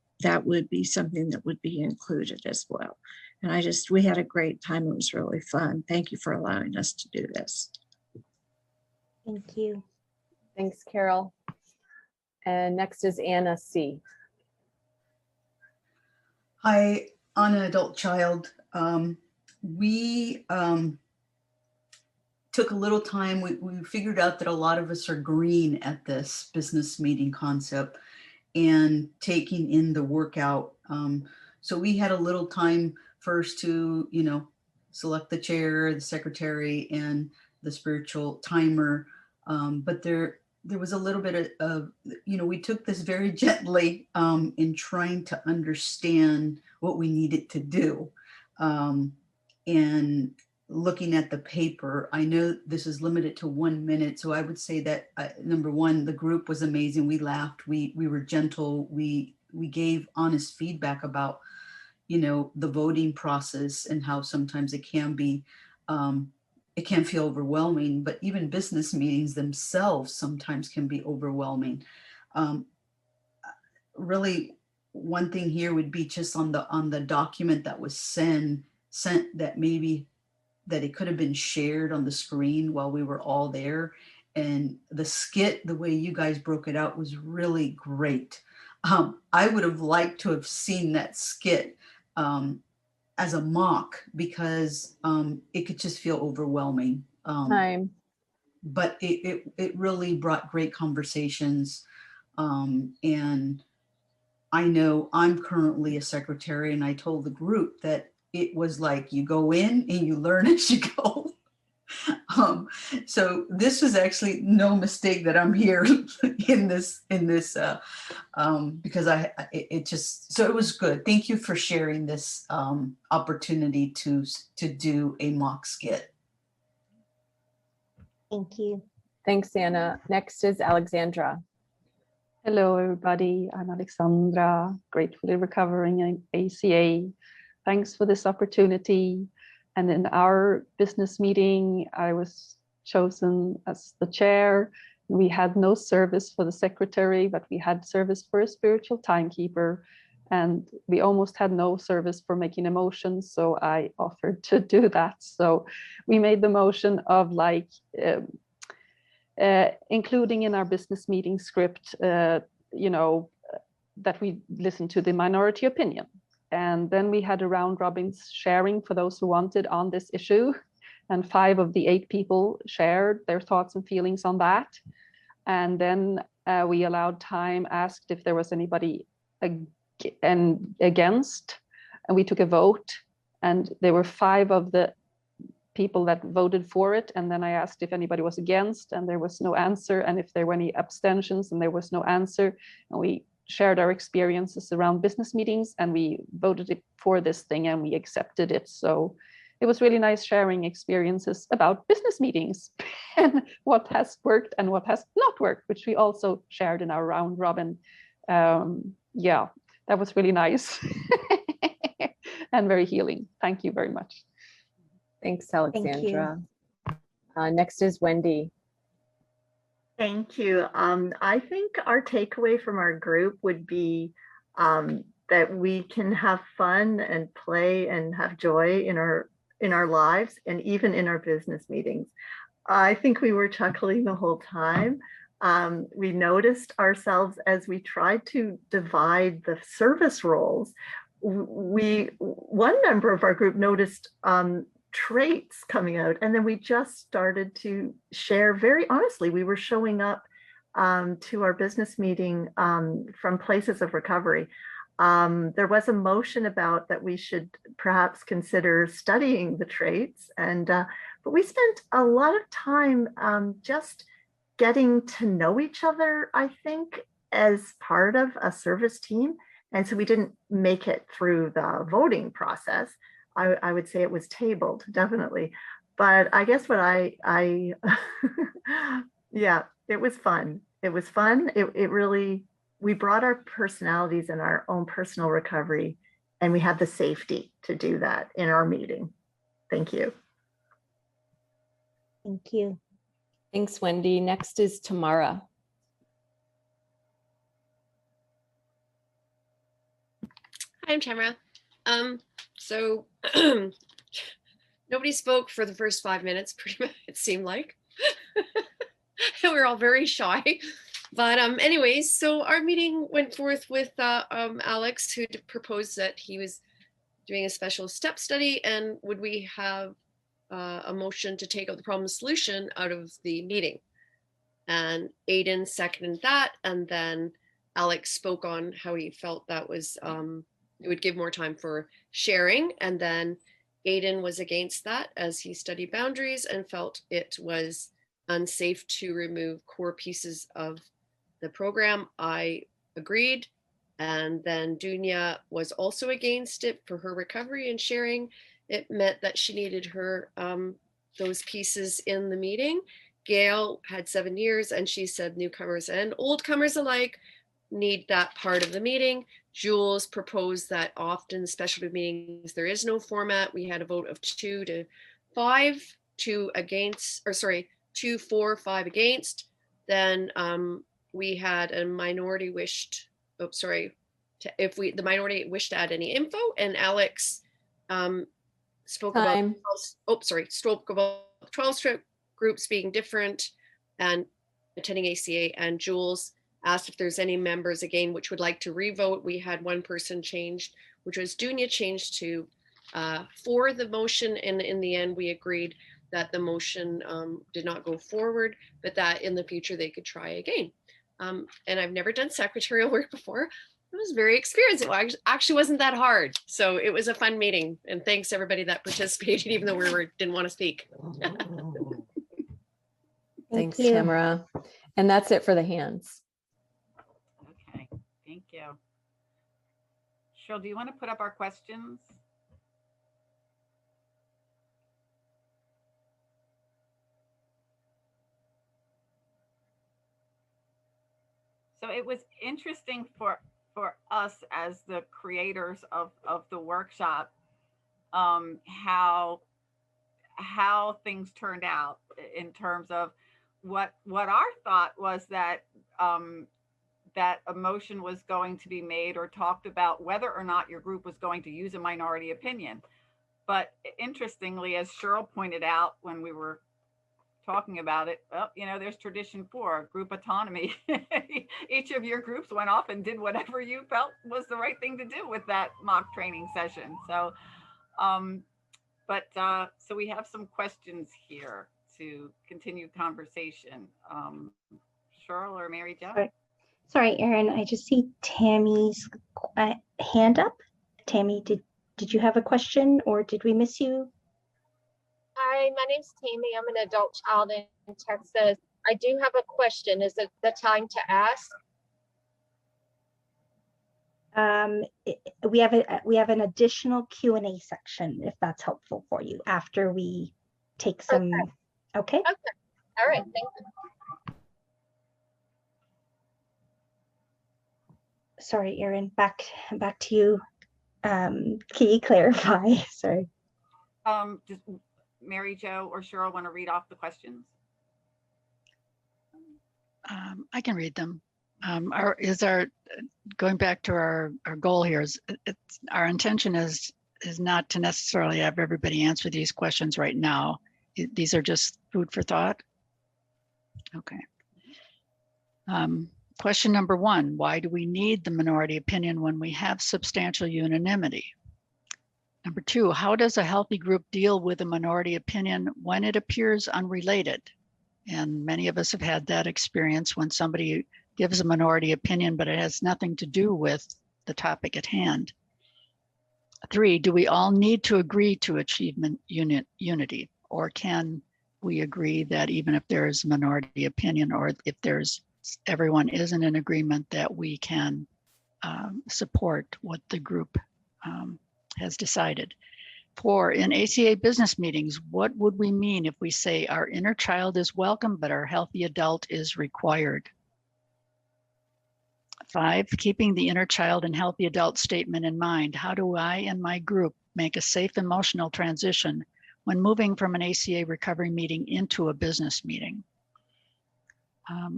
Speaker 11: would be something that would be included as well. And we had a great time. It was really fun. Thank you for allowing us to do this.
Speaker 7: Thank you.
Speaker 5: Thanks, Carol. And next is Anna C.
Speaker 16: Hi, on an adult child. We took a little time. We figured out that a lot of us are green at this business meeting concept and taking in the workout. So we had a little time first to, select the chair, the secretary, and the spiritual timer. But there was a little bit of, we took this very gently in trying to understand what we needed to do. And looking at the paper, I know this is limited to 1 minute. So I would say that number one, the group was amazing. We laughed, we were gentle. We gave honest feedback about, the voting process and how sometimes it can be, it can feel overwhelming, but even business meetings themselves sometimes can be overwhelming. Really, one thing here would be just on the document that was sent that maybe that it could have been shared on the screen while we were all there. And the skit, the way you guys broke it out was really great. I would have liked to have seen that skit as a mock because it could just feel overwhelming. But it really brought great conversations. And I know I'm currently a secretary, and I told the group that it was like you go in and you learn as you go. So this was actually no mistake that I'm here in this because it was good. Thank you for sharing this opportunity to do a mock skit.
Speaker 7: Thank you.
Speaker 5: Thanks, Anna. Next is Alexandra.
Speaker 17: Hello, everybody. I'm Alexandra, gratefully recovering in ACA. Thanks for this opportunity. And in our business meeting, I was chosen as the chair. We had no service for the secretary, but we had service for a spiritual timekeeper. And we almost had no service for making a motion. So I offered to do that. So we made the motion of including in our business meeting script, that we listen to the minority opinion. And then we had a round robin sharing for those who wanted on this issue. And 5 of the 8 people shared their thoughts and feelings on that. And then we allowed time, asked if there was anybody against, and we took a vote. And there were 5 of the people that voted for it. And then I asked if anybody was against, and there was no answer. And if there were any abstentions, and there was no answer. And we shared our experiences around business meetings, and we voted for this thing, and we accepted it. So it was really nice sharing experiences about business meetings and what has worked and what has not worked, which we also shared in our round robin. Yeah, that was really nice and very healing. Thank you very much.
Speaker 5: Thanks, Alexandra. Next is Wendy.
Speaker 18: Thank you. I think our takeaway from our group would be that we can have fun and play and have joy in our lives and even in our business meetings. I think we were chuckling the whole time. We noticed ourselves as we tried to divide the service roles. One member of our group noticed traits coming out, and then we just started to share very honestly. We were showing up to our business meeting from places of recovery. There was a motion about that we should perhaps consider studying the traits, and but we spent a lot of time just getting to know each other, I think, as part of a service team. And so we didn't make it through the voting process. I would say it was tabled, definitely. But I guess what yeah, it was fun. It was fun. It really, we brought our personalities and our own personal recovery, and we had the safety to do that in our meeting. Thank you.
Speaker 7: Thank you.
Speaker 5: Thanks, Wendy. Next is Tamara.
Speaker 19: Hi, I'm Tamara. So nobody spoke for the first 5 minutes, pretty much, it seemed like. And we were all very shy. But anyways, so our meeting went forth with Alex, who proposed that he was doing a special step study, and would we have a motion to take out the problem solution out of the meeting. And Aiden seconded that, and then Alex spoke on how he felt that was it would give more time for sharing, and then Aiden was against that as he studied boundaries and felt it was unsafe to remove core pieces of the program. I agreed. And then Dunya was also against it for her recovery and sharing. It meant that she needed her those pieces in the meeting. Gail had 7 years, and she said newcomers and old comers alike need that part of the meeting. Jules proposed that often specialty meetings, there is no format. We had a vote of 2 to 5, 2 against, or sorry, 2 for, 5 against. Then we had a minority wished, oh, sorry, the minority wished to add any info, and Alex spoke about, spoke about 12 groups being different and attending ACA, and Jules asked if there's any members again which would like to revote. We had one person changed, which was Dunya, changed to for the motion, and in the end we agreed that the motion did not go forward, but that in the future they could try again. And I've never done secretarial work before. It was very experienced. It actually wasn't that hard. So it was a fun meeting, and thanks everybody that participated, even though we didn't want to speak.
Speaker 5: Thanks, Tamara. And that's it for the hands.
Speaker 2: Okay, thank you. Cheryl, do you want to put up our questions? So it was interesting for us as the creators of the workshop, how things turned out in terms of what our thought was that that a motion was going to be made or talked about whether or not your group was going to use a minority opinion. But interestingly, as Cheryl pointed out when we were talking about it, well, you know, there's tradition 4, group autonomy. Each of your groups went off and did whatever you felt was the right thing to do with that mock training session. So, so we have some questions here to continue conversation. Cheryl or Mary Jo?
Speaker 7: Sorry, Erin, I just see Tammy's hand up. Tammy, did you have a question or did we miss you?
Speaker 20: Hi, my name's Tammy. I'm an adult child in Texas. I do have a question. Is it the time to ask?
Speaker 7: We have an additional Q&A section if that's helpful for you after we take some. Okay.
Speaker 20: Okay. All right. Thank you.
Speaker 7: Sorry, Erin. Back to you. Can you clarify? Sorry.
Speaker 2: Just Mary Jo or Cheryl want to read off the questions?
Speaker 3: I can read them. Going back to our goal here is our intention is not to necessarily have everybody answer these questions right now. These are just food for thought. Okay. Question number 1, why do we need the minority opinion when we have substantial unanimity? Number 2, how does a healthy group deal with a minority opinion when it appears unrelated? And many of us have had that experience when somebody gives a minority opinion, but it has nothing to do with the topic at hand. 3, do we all need to agree to achievement unity? Or can we agree that even if there is a minority opinion, or if everyone isn't in agreement, that we can support what the group has decided? 4, in ACA business meetings, what would we mean if we say our inner child is welcome, but our healthy adult is required? 5, keeping the inner child and healthy adult statement in mind, how do I and my group make a safe emotional transition when moving from an ACA recovery meeting into a business meeting? I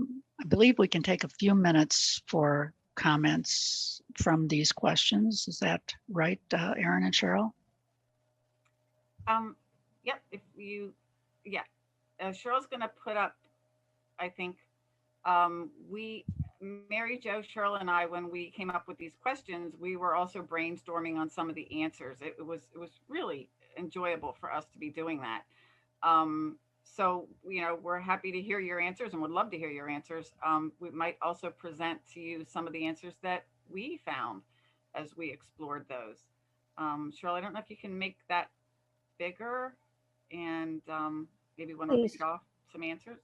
Speaker 3: believe we can take a few minutes for comments from these questions. Is that right, Erin and Cheryl?
Speaker 2: Yep, Cheryl's gonna put up, I think, Mary Jo, Cheryl, and I, when we came up with these questions, we were also brainstorming on some of the answers. It was really enjoyable for us to be doing that. So, we're happy to hear your answers and would love to hear your answers. We might also present to you some of the answers that we found as we explored those. Cheryl, I don't know if you can make that bigger and maybe want to read off some answers.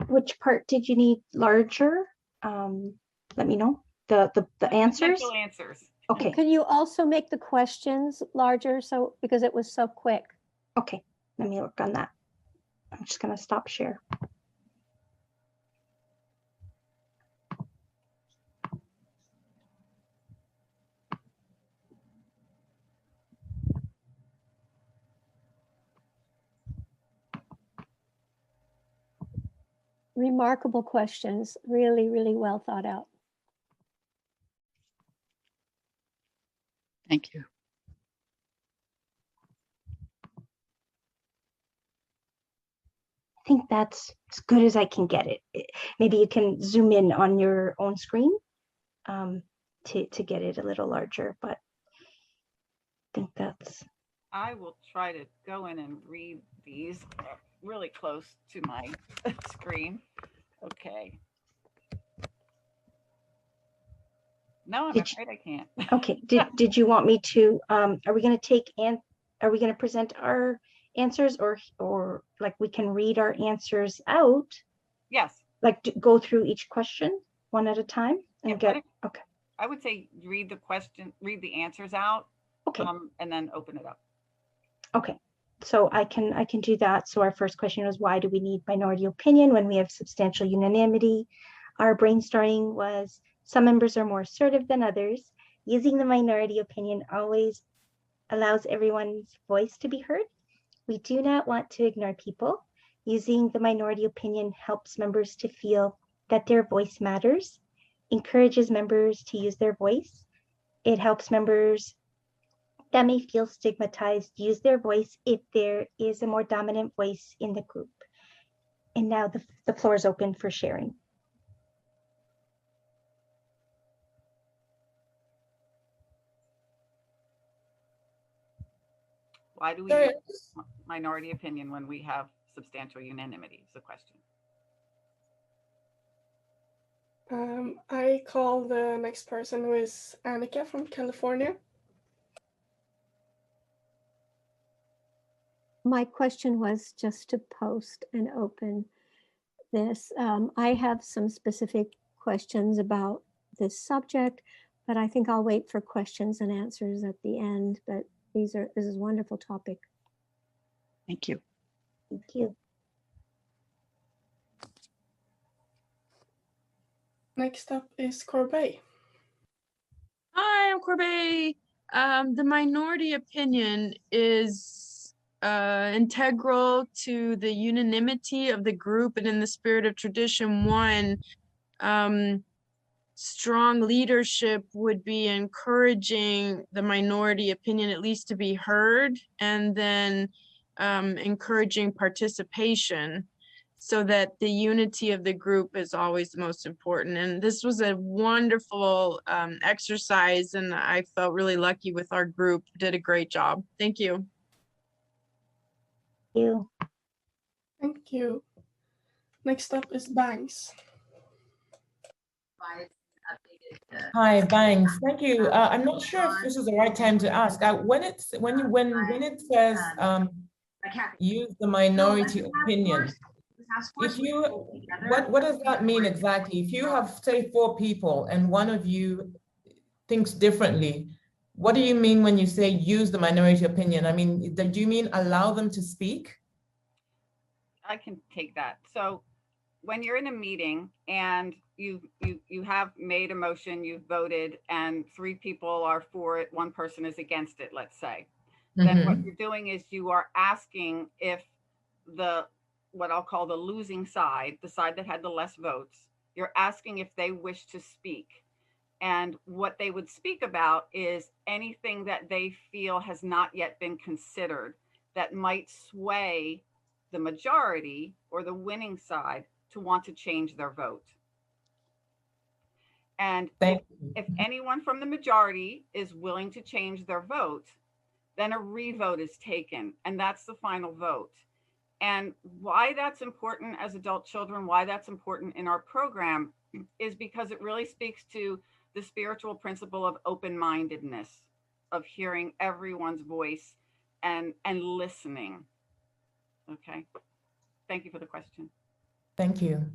Speaker 7: Which part did you need larger? Let me know. The answers?
Speaker 2: Potential answers.
Speaker 7: Okay.
Speaker 9: Could you also make the questions larger because it was so quick?
Speaker 7: Okay, let me work on that. I'm just going to stop share.
Speaker 9: Remarkable questions, really, really well thought out.
Speaker 3: Thank you.
Speaker 7: I think that's as good as I can get it. Maybe you can zoom in on your own screen to get it a little larger, but I think that's...
Speaker 2: I will try to go in and read these really close to my screen. Okay. No, I'm afraid I can't.
Speaker 7: Okay. Did you want me to? Are we going to present our answers, or like we can read our answers out?
Speaker 2: Yes.
Speaker 7: Like go through each question one at a time and get. Okay.
Speaker 2: I would say read the answers out.
Speaker 7: Okay.
Speaker 2: And then open it up.
Speaker 7: Okay. So I can do that. So our first question was, why do we need minority opinion when we have substantial unanimity? Our brainstorming was, some members are more assertive than others. Using the minority opinion always allows everyone's voice to be heard. We do not want to ignore people. Using the minority opinion helps members to feel that their voice matters, encourages members to use their voice. It helps members that may feel stigmatized use their voice if there is a more dominant voice in the group. And now the floor is open for sharing.
Speaker 2: Why do we use minority opinion when we have substantial unanimity is the question.
Speaker 4: I call the next person, who is Annika from California.
Speaker 9: My question was just to post and open this. I have some specific questions about this subject, but I think I'll wait for questions and answers at the end. But this is a wonderful topic.
Speaker 3: Thank you.
Speaker 7: Thank you.
Speaker 4: Next up is Corbet.
Speaker 15: Hi, I'm Corbet. The minority opinion is integral to the unanimity of the group, and in the spirit of tradition 1, strong leadership would be encouraging the minority opinion at least to be heard, and then encouraging participation, so that the unity of the group is always the most important. And this was a wonderful exercise, and I felt really lucky with our group. Did a great job. Thank you.
Speaker 7: Thank you.
Speaker 4: Thank you. Next up is Banks.
Speaker 21: Hi, Banks. Thank you. I'm not sure if this is the right time to ask. When it says use the minority opinion, what does that mean exactly? If you have, say, 4 people and one of you thinks differently, what do you mean when you say use the minority opinion? I mean, do you mean allow them to speak?
Speaker 2: I can take that. So when you're in a meeting and you have made a motion, you've voted, and 3 people are for it, 1 person is against it, let's say, then what you're doing is you are asking if what I'll call the losing side, the side that had the less votes, you're asking if they wish to speak. And what they would speak about is anything that they feel has not yet been considered that might sway the majority or the winning side to want to change their vote. And if anyone from the majority is willing to change their vote, then a revote is taken, and that's the final vote. And why that's important as adult children, why that's important in our program, is because it really speaks to the spiritual principle of open-mindedness, of hearing everyone's voice and listening. Okay, thank you for the question.
Speaker 21: Thank you.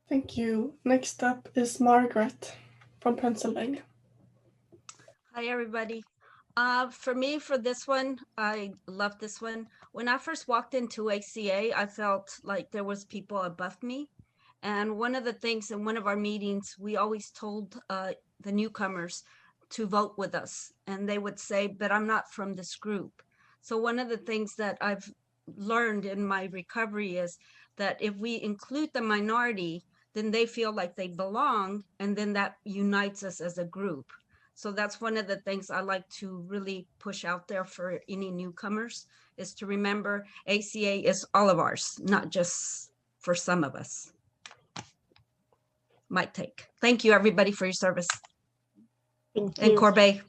Speaker 4: Thank you. Next up is Margaret from Pennsylvania.
Speaker 1: Hi, everybody. For me, for this one, I love this one. When I first walked into ACA, I felt like there was people above me. And one of the things in one of our meetings, we always told the newcomers to vote with us. And they would say, but I'm not from this group. So one of the things that I've learned in my recovery is that if we include the minority, then they feel like they belong, and then that unites us as a group. So that's one of the things I like to really push out there for any newcomers, is to remember ACA is all of ours, not just for some of us. My take. Thank you, everybody, for your service.
Speaker 7: Thank you.
Speaker 1: And Corbet.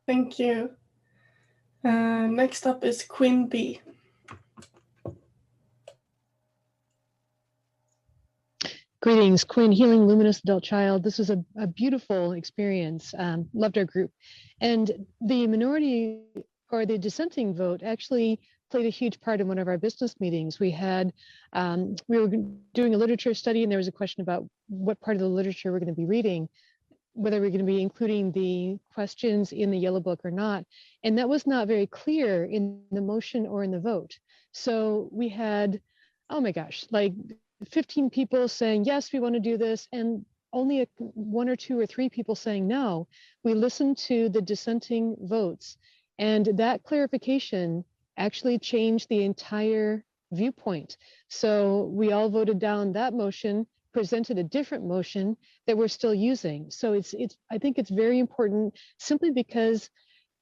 Speaker 4: Thank you. Next up is Queen B.
Speaker 22: Greetings, Quinn, Healing Luminous Adult Child. This was a beautiful experience. Loved our group. And the minority or the dissenting vote actually played a huge part in one of our business meetings. We had, we were doing a literature study, and there was a question about what part of the literature we're going to be reading, whether we're going to be including the questions in the yellow book or not. And that was not very clear in the motion or in the vote. So we had, oh my gosh, like 15 people saying, yes, we want to do this, and only one or two or three people saying no. We listened to the dissenting votes, and that clarification actually changed the entire viewpoint. So we all voted down that motion, presented a different motion that we're still using. So I think it's very important, simply because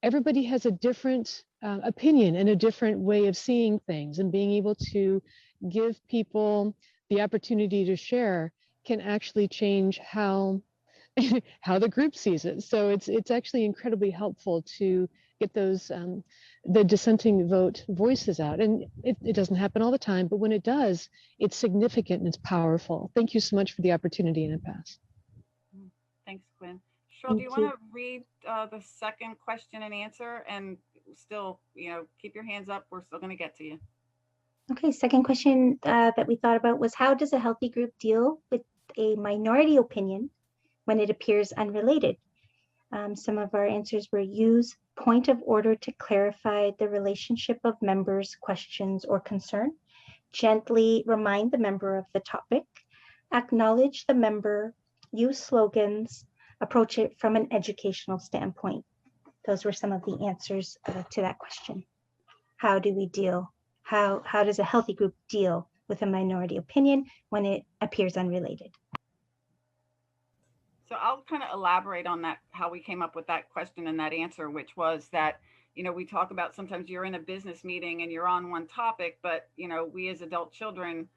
Speaker 22: everybody has a different opinion and a different way of seeing things, and being able to give people the opportunity to share can actually change how how the group sees it. So it's actually incredibly helpful to get those the dissenting vote voices out. And it doesn't happen all the time, but when it does, it's significant and it's powerful. Thank you so much for the opportunity, and I pass.
Speaker 2: Thanks, Quinn. Cheryl, do you want to read the second question and answer, and still, keep your hands up. We're still going to get to you.
Speaker 7: Okay, second question that we thought about was, how does a healthy group deal with a minority opinion when it appears unrelated? Some of our answers were: use point of order to clarify the relationship of members' questions or concern, gently remind the member of the topic, acknowledge the member, use slogans, approach it from an educational standpoint. Those were some of the answers to that question. How do we deal? How does a healthy group deal with a minority opinion when it appears unrelated?
Speaker 2: So I'll kind of elaborate on that, how we came up with that question and that answer, which was that, we talk about sometimes you're in a business meeting and you're on one topic, but, we as adult children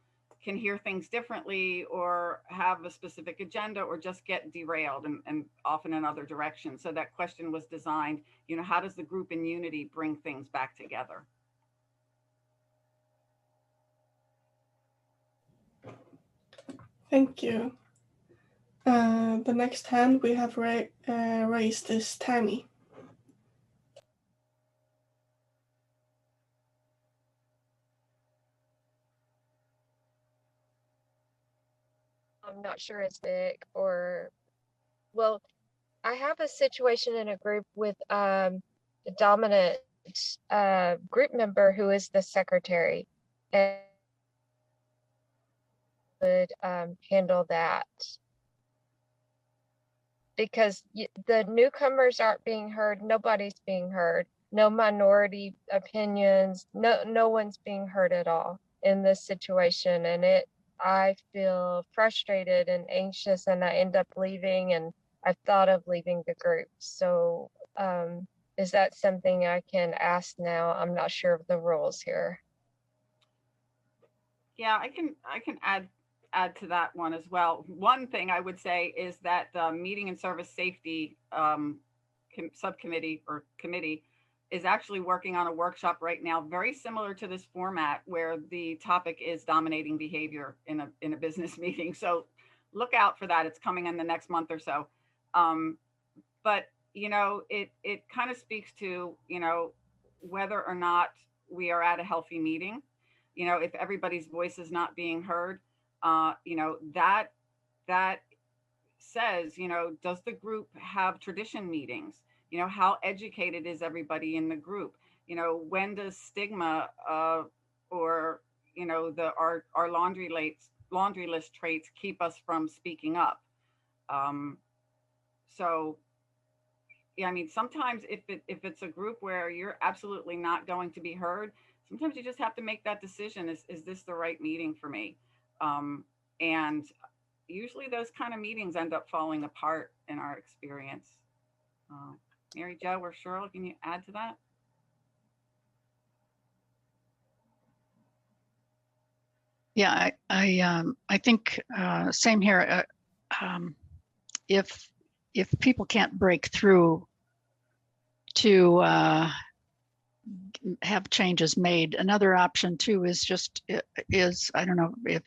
Speaker 2: can hear things differently, or have a specific agenda, or just get derailed and often in other directions. So that question was designed, how does the group in unity bring things back together?
Speaker 4: Thank you. The next hand we have raised is Tammy.
Speaker 20: I'm not sure it's big or, well, I have a situation in a group with the dominant group member who is the secretary, and would handle that, because the newcomers aren't being heard. Nobody's being heard. No minority opinions. No one's being heard at all in this situation. And I feel frustrated and anxious, and I end up leaving, and I've thought of leaving the group. So is that something I can ask now? I'm not sure of the rules here.
Speaker 2: Yeah, I can add to that one as well. One thing I would say is that the meeting and service safety subcommittee or committee is actually working on a workshop right now, very similar to this format, where the topic is dominating behavior in a business meeting. So look out for that. It's coming in the next month or so. But you know, it kind of speaks to, you know, whether or not we are at a healthy meeting. You know, if everybody's voice is not being heard, you know, that says, you know, does the group have tradition meetings? You know, how educated is everybody in the group? You know, when does stigma or, you know, our laundry list traits keep us from speaking up? So yeah, I mean, sometimes if it's a group where you're absolutely not going to be heard, sometimes you just have to make that decision. Is this the right meeting for me? And usually those kind of meetings end up falling apart in our experience. Mary Jo or Cheryl, can you add to that?
Speaker 3: Yeah, I think same here. If people can't break through to have changes made, another option too is I don't know if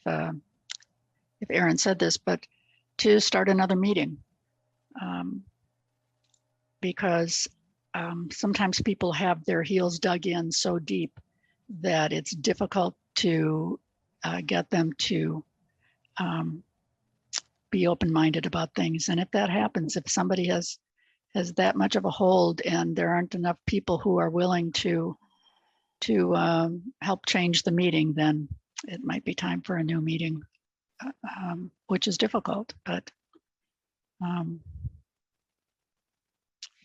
Speaker 3: Aaron said this, but to start another meeting, because sometimes people have their heels dug in so deep that it's difficult to get them to be open-minded about things. And if that happens, if somebody has that much of a hold and there aren't enough people who are willing to help change the meeting, then it might be time for a new meeting, which is difficult, but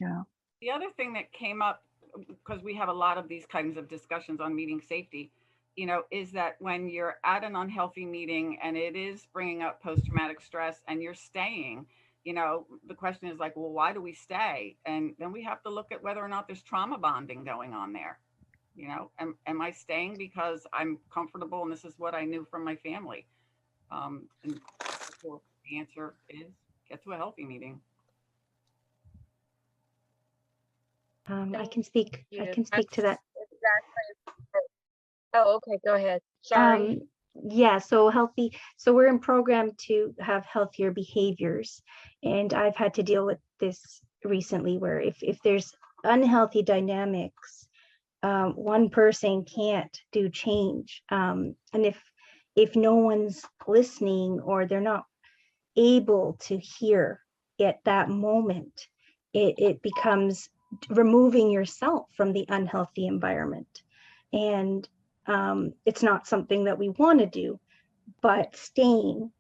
Speaker 3: yeah.
Speaker 2: The other thing that came up, because we have a lot of these kinds of discussions on meeting safety, you know, is that when you're at an unhealthy meeting and it is bringing up post-traumatic stress and you're staying, you know, the question is like, well, why do we stay? And then we have to look at whether or not there's trauma bonding going on there. You know, am I staying because I'm comfortable and this is what I knew from my family? And the answer is get to a healthy meeting.
Speaker 7: I can speak to that.
Speaker 20: Exactly. Oh, okay, go ahead. Sorry.
Speaker 7: Yeah, so we're in program to have healthier behaviors. And I've had to deal with this recently where if there's unhealthy dynamics, one person can't do change. And if no one's listening or they're not able to hear at that moment, it becomes removing yourself from the unhealthy environment. And it's not something that we want to do, but staying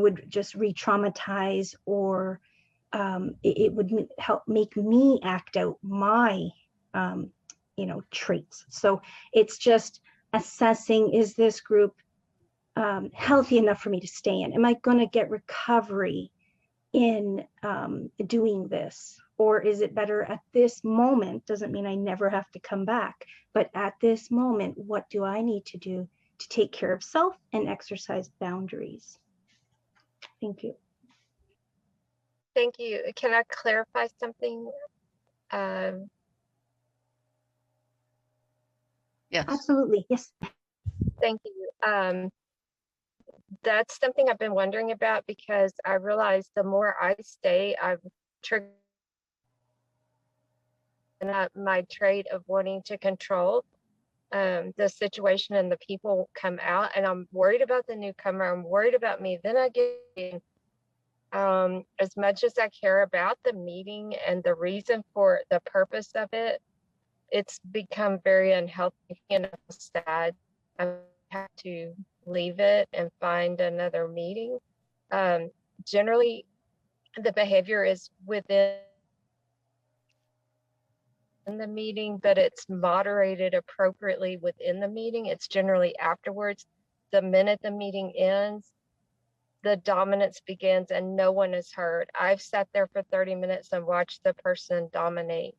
Speaker 7: would just re-traumatize, or it would help make me act out my you know, traits. So it's just assessing, is this group healthy enough for me to stay in? Am I going to get recovery in doing this? Or is it better at this moment? Doesn't mean I never have to come back, but at this moment, what do I need to do to take care of self and exercise boundaries? Thank you.
Speaker 20: Thank you. Can I clarify something?
Speaker 3: Yes.
Speaker 7: Absolutely. Yes.
Speaker 20: Thank you. That's something I've been wondering about, because I realize the more I stay, I've triggered my trait of wanting to control the situation, and the people come out, and I'm worried about the newcomer. I'm worried about me. Then I get as much as I care about the meeting and the reason for the purpose of it, it's become very unhealthy and sad. I have to leave it and find another meeting. Generally, the behavior is within the meeting, but it's moderated appropriately within the meeting. It's generally afterwards. The minute the meeting ends, the dominance begins and no one is heard. I've sat there for 30 minutes and watched the person dominate,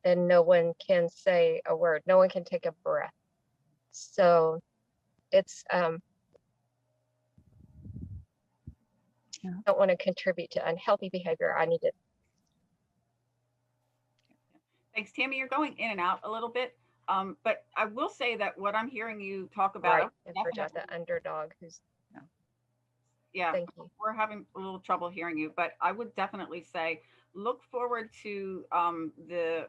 Speaker 20: and no one can say a word. No one can take a breath. So it's don't want to contribute to unhealthy behavior. I need to.
Speaker 2: Thanks, Tammy. You're going in and out a little bit, but I will say that what I'm hearing you talk about,
Speaker 20: Right, and forget the underdog who's.
Speaker 2: Yeah,
Speaker 20: thank you.
Speaker 2: We're having a little trouble hearing you, but I would definitely say look forward to the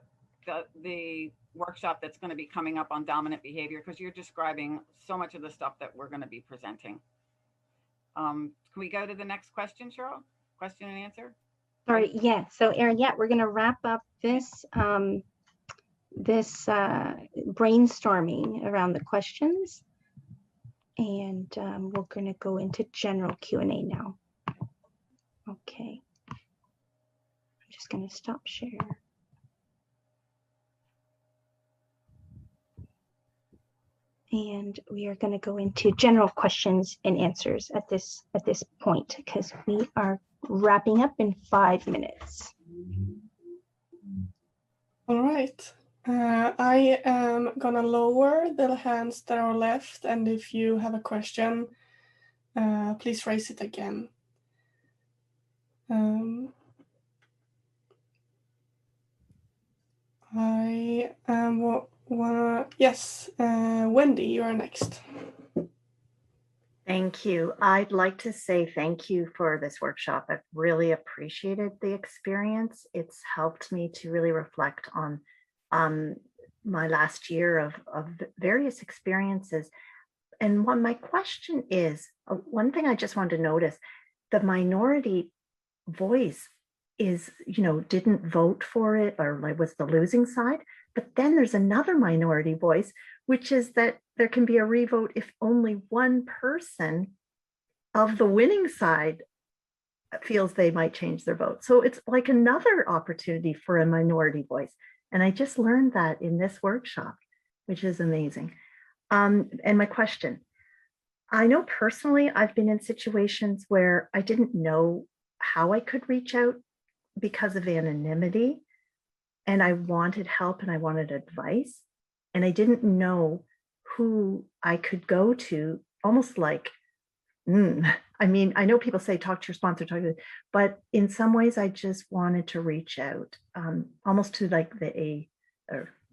Speaker 2: workshop that's going to be coming up on dominant behavior, because you're describing so much of the stuff that we're going to be presenting. Can we go to the next question, Cheryl? Question and answer?
Speaker 7: Sorry, yeah. So Erin, yeah, we're going to wrap up this brainstorming around the questions, and we're going to go into general Q&A now. Okay. I'm just going to stop share. And we are going to go into general questions and answers at this point, because we are wrapping up in 5 minutes.
Speaker 4: All right. I am gonna lower the hands that are left, and if you have a question, please raise it again. I am yes, Wendy, you are next.
Speaker 18: Thank you. I'd like to say thank you for this workshop. I've really appreciated the experience. It's helped me to really reflect on my last year of various experiences. And my question is, one thing I just wanted to notice, the minority voice is, didn't vote for it, or like was the losing side. But then there's another minority voice, which is that there can be a revote if only one person of the winning side feels they might change their vote. So it's like another opportunity for a minority voice. And I just learned that in this workshop, which is amazing. And my question, I know personally, I've been in situations where I didn't know how I could reach out because of anonymity, and I wanted help and I wanted advice, and I didn't know who I could go to, almost like, I mean, I know people say talk to your sponsor, but in some ways I just wanted to reach out, almost to like the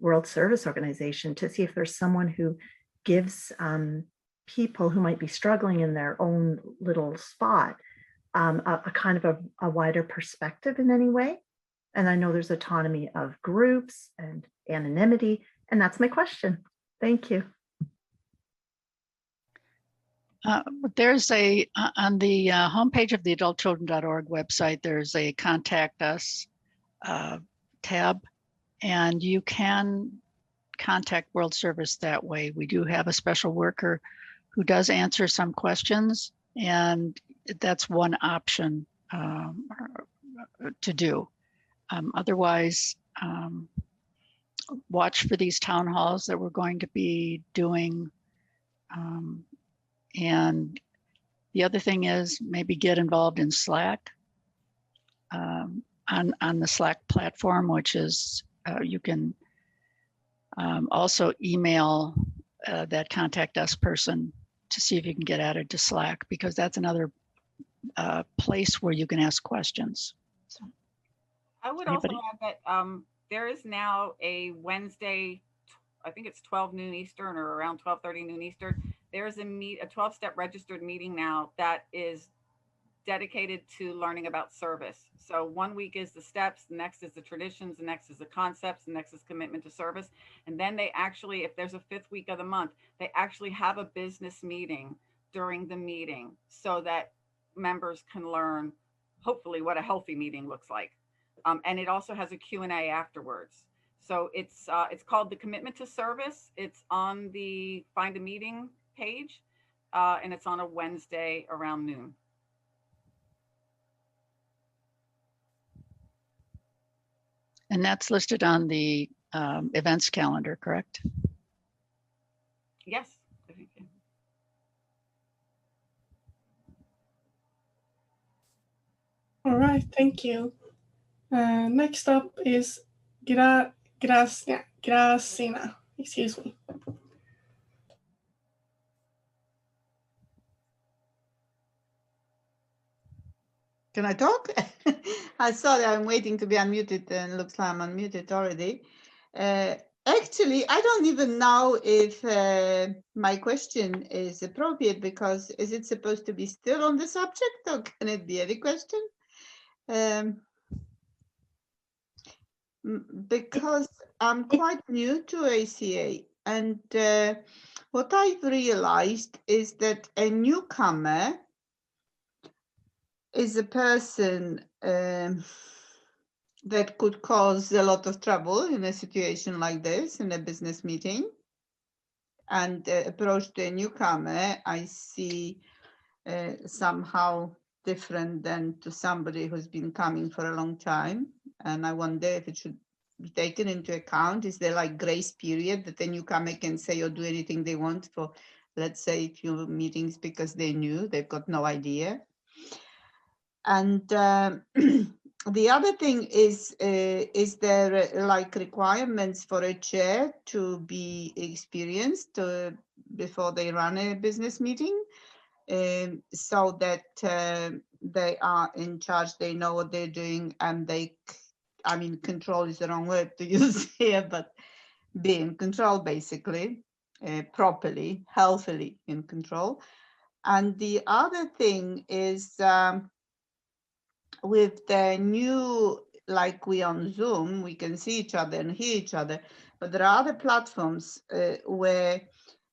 Speaker 18: World Service Organization, to see if there's someone who gives people who might be struggling in their own little spot a kind of a wider perspective in any way. And I know there's autonomy of groups and anonymity, and that's my question. Thank you.
Speaker 3: There's on the homepage of the adultchildren.org website, there's a contact us tab, and you can contact World Service that way. We do have a special worker who does answer some questions, and that's one option to do. Otherwise, watch for these town halls that we're going to be doing. And the other thing is maybe get involved in Slack, on the Slack platform, which is, you can also email that contact us person to see if you can get added to Slack, because that's another place where you can ask questions. So,
Speaker 2: I would also add that there is now a Wednesday, I think it's 12 noon Eastern or around 12:30 noon Eastern. There's a 12-step registered meeting now that is dedicated to learning about service. So 1 week is the steps, the next is the traditions, the next is the concepts, the next is commitment to service. And then they actually, if there's a 5th week of the month, they actually have a business meeting during the meeting so that members can learn, hopefully, what a healthy meeting looks like. And it also has a Q&A afterwards. So it's called the Commitment to Service. It's on the Find a Meeting page, and it's on a Wednesday around noon.
Speaker 3: and that's listed on the events calendar, correct?
Speaker 2: Yes.
Speaker 4: All right, thank you. Next up is Gracina, excuse me.
Speaker 8: Can I talk? I'm sorry, I'm waiting to be unmuted and looks like I'm unmuted already. Actually, I don't even know if my question is appropriate, because is it supposed to be still on the subject, or can it be any question? Because I'm quite new to ACA, and what I've realized is that a newcomer is a person that could cause a lot of trouble in a situation like this, in a business meeting. And approach to a newcomer, I see somehow different than to somebody who's been coming for a long time. And I wonder if it should be taken into account. Is there like grace period that the newcomer can say or do anything they want for, let's say, a few meetings, because they knew, they've got no idea. And the other thing is there like requirements for a chair to be experienced before they run a business meeting, so that they are in charge, they know what they're doing, and I mean, control is the wrong word to use here, but be in control, basically, properly, healthily in control. And the other thing is, with the new, like we on Zoom, we can see each other and hear each other, but there are other platforms where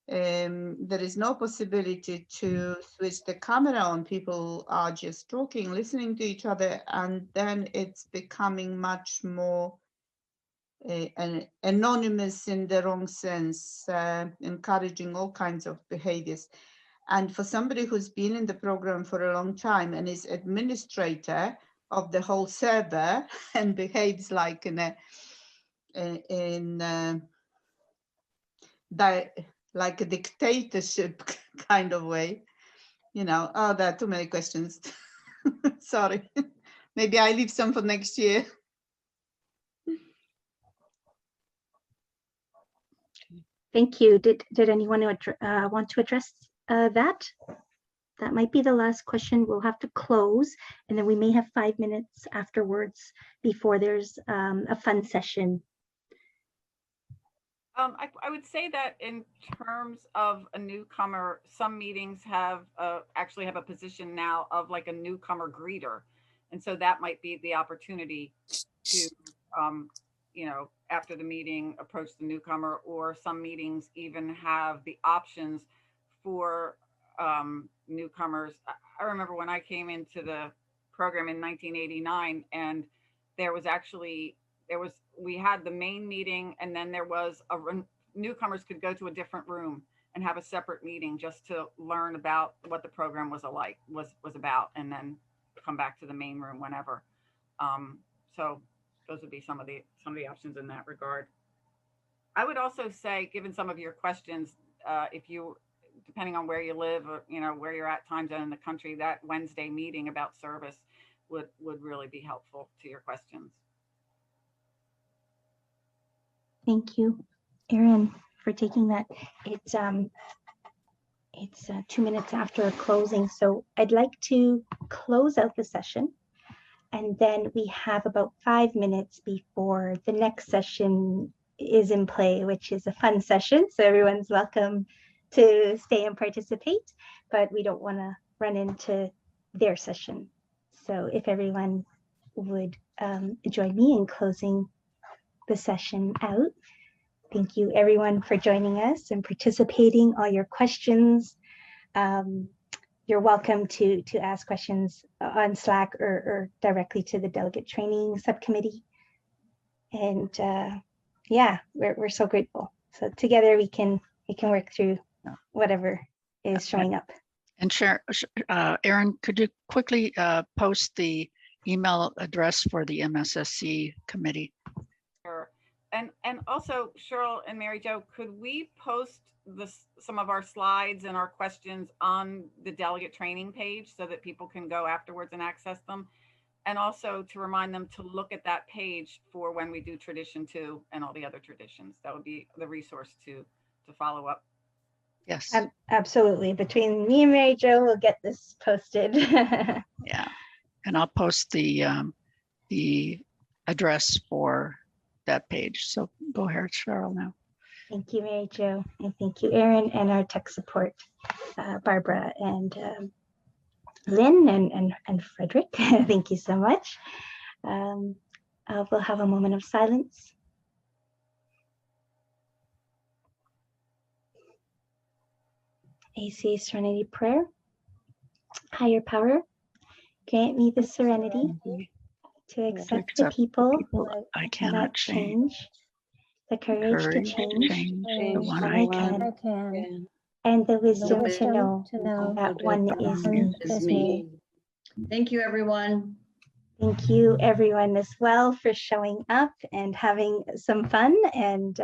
Speaker 8: there is no possibility to switch the camera on. People are just talking, listening to each other, and then it's becoming much more anonymous in the wrong sense, encouraging all kinds of behaviors. And for somebody who's been in the program for a long time and is administrator of the whole server and behaves like like a dictatorship kind of way, you know. Oh, there are too many questions. Sorry. Maybe I leave some for next year.
Speaker 7: Thank you. Did anyone want to address that? That might be the last question. We'll have to close, and then we may have 5 minutes afterwards before there's a fun session.
Speaker 2: I would say that in terms of a newcomer, some meetings have actually have a position now of like a newcomer greeter. And so that might be the opportunity to, you know, after the meeting, approach the newcomer, or some meetings even have the options for newcomers. I remember when I came into the program in 1989, and we had the main meeting, and then there was newcomers could go to a different room and have a separate meeting just to learn about what the program was about, and then come back to the main room whenever. So those would be some of the options in that regard. I would also say, given some of your questions, if you, depending on where you live, or you know where you're at time zone in the country, that Wednesday meeting about service would really be helpful to your questions.
Speaker 7: Thank you, Erin, for taking that. It's 2 minutes after closing, so I'd like to close out the session, and then we have about 5 minutes before the next session is in play, which is a fun session. So everyone's welcome to stay and participate, but we don't want to run into their session. So if everyone would join me in closing the session out. Thank you everyone for joining us and participating, all your questions. You're welcome to ask questions on Slack or directly to the Delegate Training Subcommittee. And yeah, we're so grateful. So together we can work through whatever is showing up.
Speaker 3: And Erin, could you quickly post the email address for the MSSC committee?
Speaker 2: Sure. And also, Cheryl and Mary Jo, could we post some of our slides and our questions on the delegate training page so that people can go afterwards and access them? And also to remind them to look at that page for when we do tradition 2 and all the other traditions. That would be the resource to follow up.
Speaker 3: Yes.
Speaker 7: Absolutely. Between me and Mary Jo, we'll get this posted.
Speaker 3: Yeah. And I'll post the address for that page. So go ahead, Cheryl, now.
Speaker 7: Thank you, Mary Jo, and thank you, Erin, and our tech support, Barbara and Lynn and Frederick. Thank you so much. We'll have a moment of silence. ACA Serenity Prayer. Higher power, grant me the serenity to accept the people
Speaker 3: I cannot change,
Speaker 7: the courage to change
Speaker 3: the one I can,
Speaker 7: and the wisdom to know that one is me.
Speaker 6: Thank you, everyone.
Speaker 7: Thank you, everyone, as well, for showing up and having some fun. And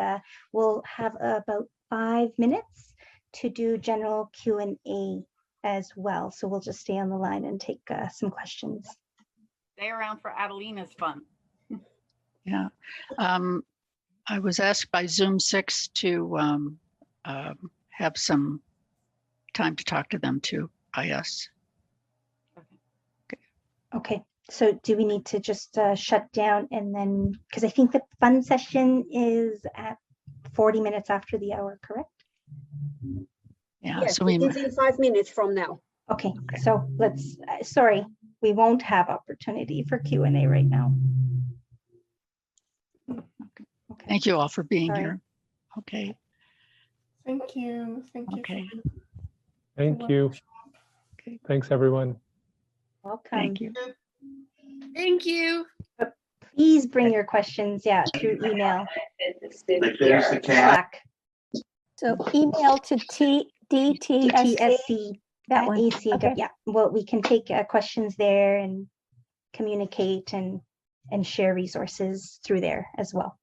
Speaker 7: we'll have about 5 minutes to do general Q&A as well. So we'll just stay on the line and take some questions.
Speaker 2: Stay around for Adelina's fun.
Speaker 3: Yeah. I was asked by Zoom 6 to have some time to talk to them too by us.
Speaker 7: Okay, so do we need to just shut down and then, because I think the fun session is at 40 minutes after the hour, correct?
Speaker 3: Yeah,
Speaker 6: yes,
Speaker 3: so we
Speaker 6: it's in 5 minutes from now.
Speaker 7: Okay, so let's, sorry, we won't have opportunity for Q&A right now.
Speaker 3: Okay. Thank you all for being here. Okay.
Speaker 4: Thank you. Thank you.
Speaker 3: Okay.
Speaker 14: Thank you.
Speaker 3: Okay.
Speaker 14: Thanks, everyone.
Speaker 7: Welcome.
Speaker 3: Thank you.
Speaker 19: Thank you.
Speaker 7: Please bring your questions, through email.
Speaker 10: There's the cat.
Speaker 7: Slack.
Speaker 9: So email to DTSC. That one.
Speaker 7: ACA,
Speaker 9: Okay.
Speaker 7: yeah. Well, we can take questions there and communicate and share resources through there as well.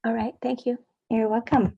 Speaker 9: All right. Thank you.
Speaker 7: You're welcome.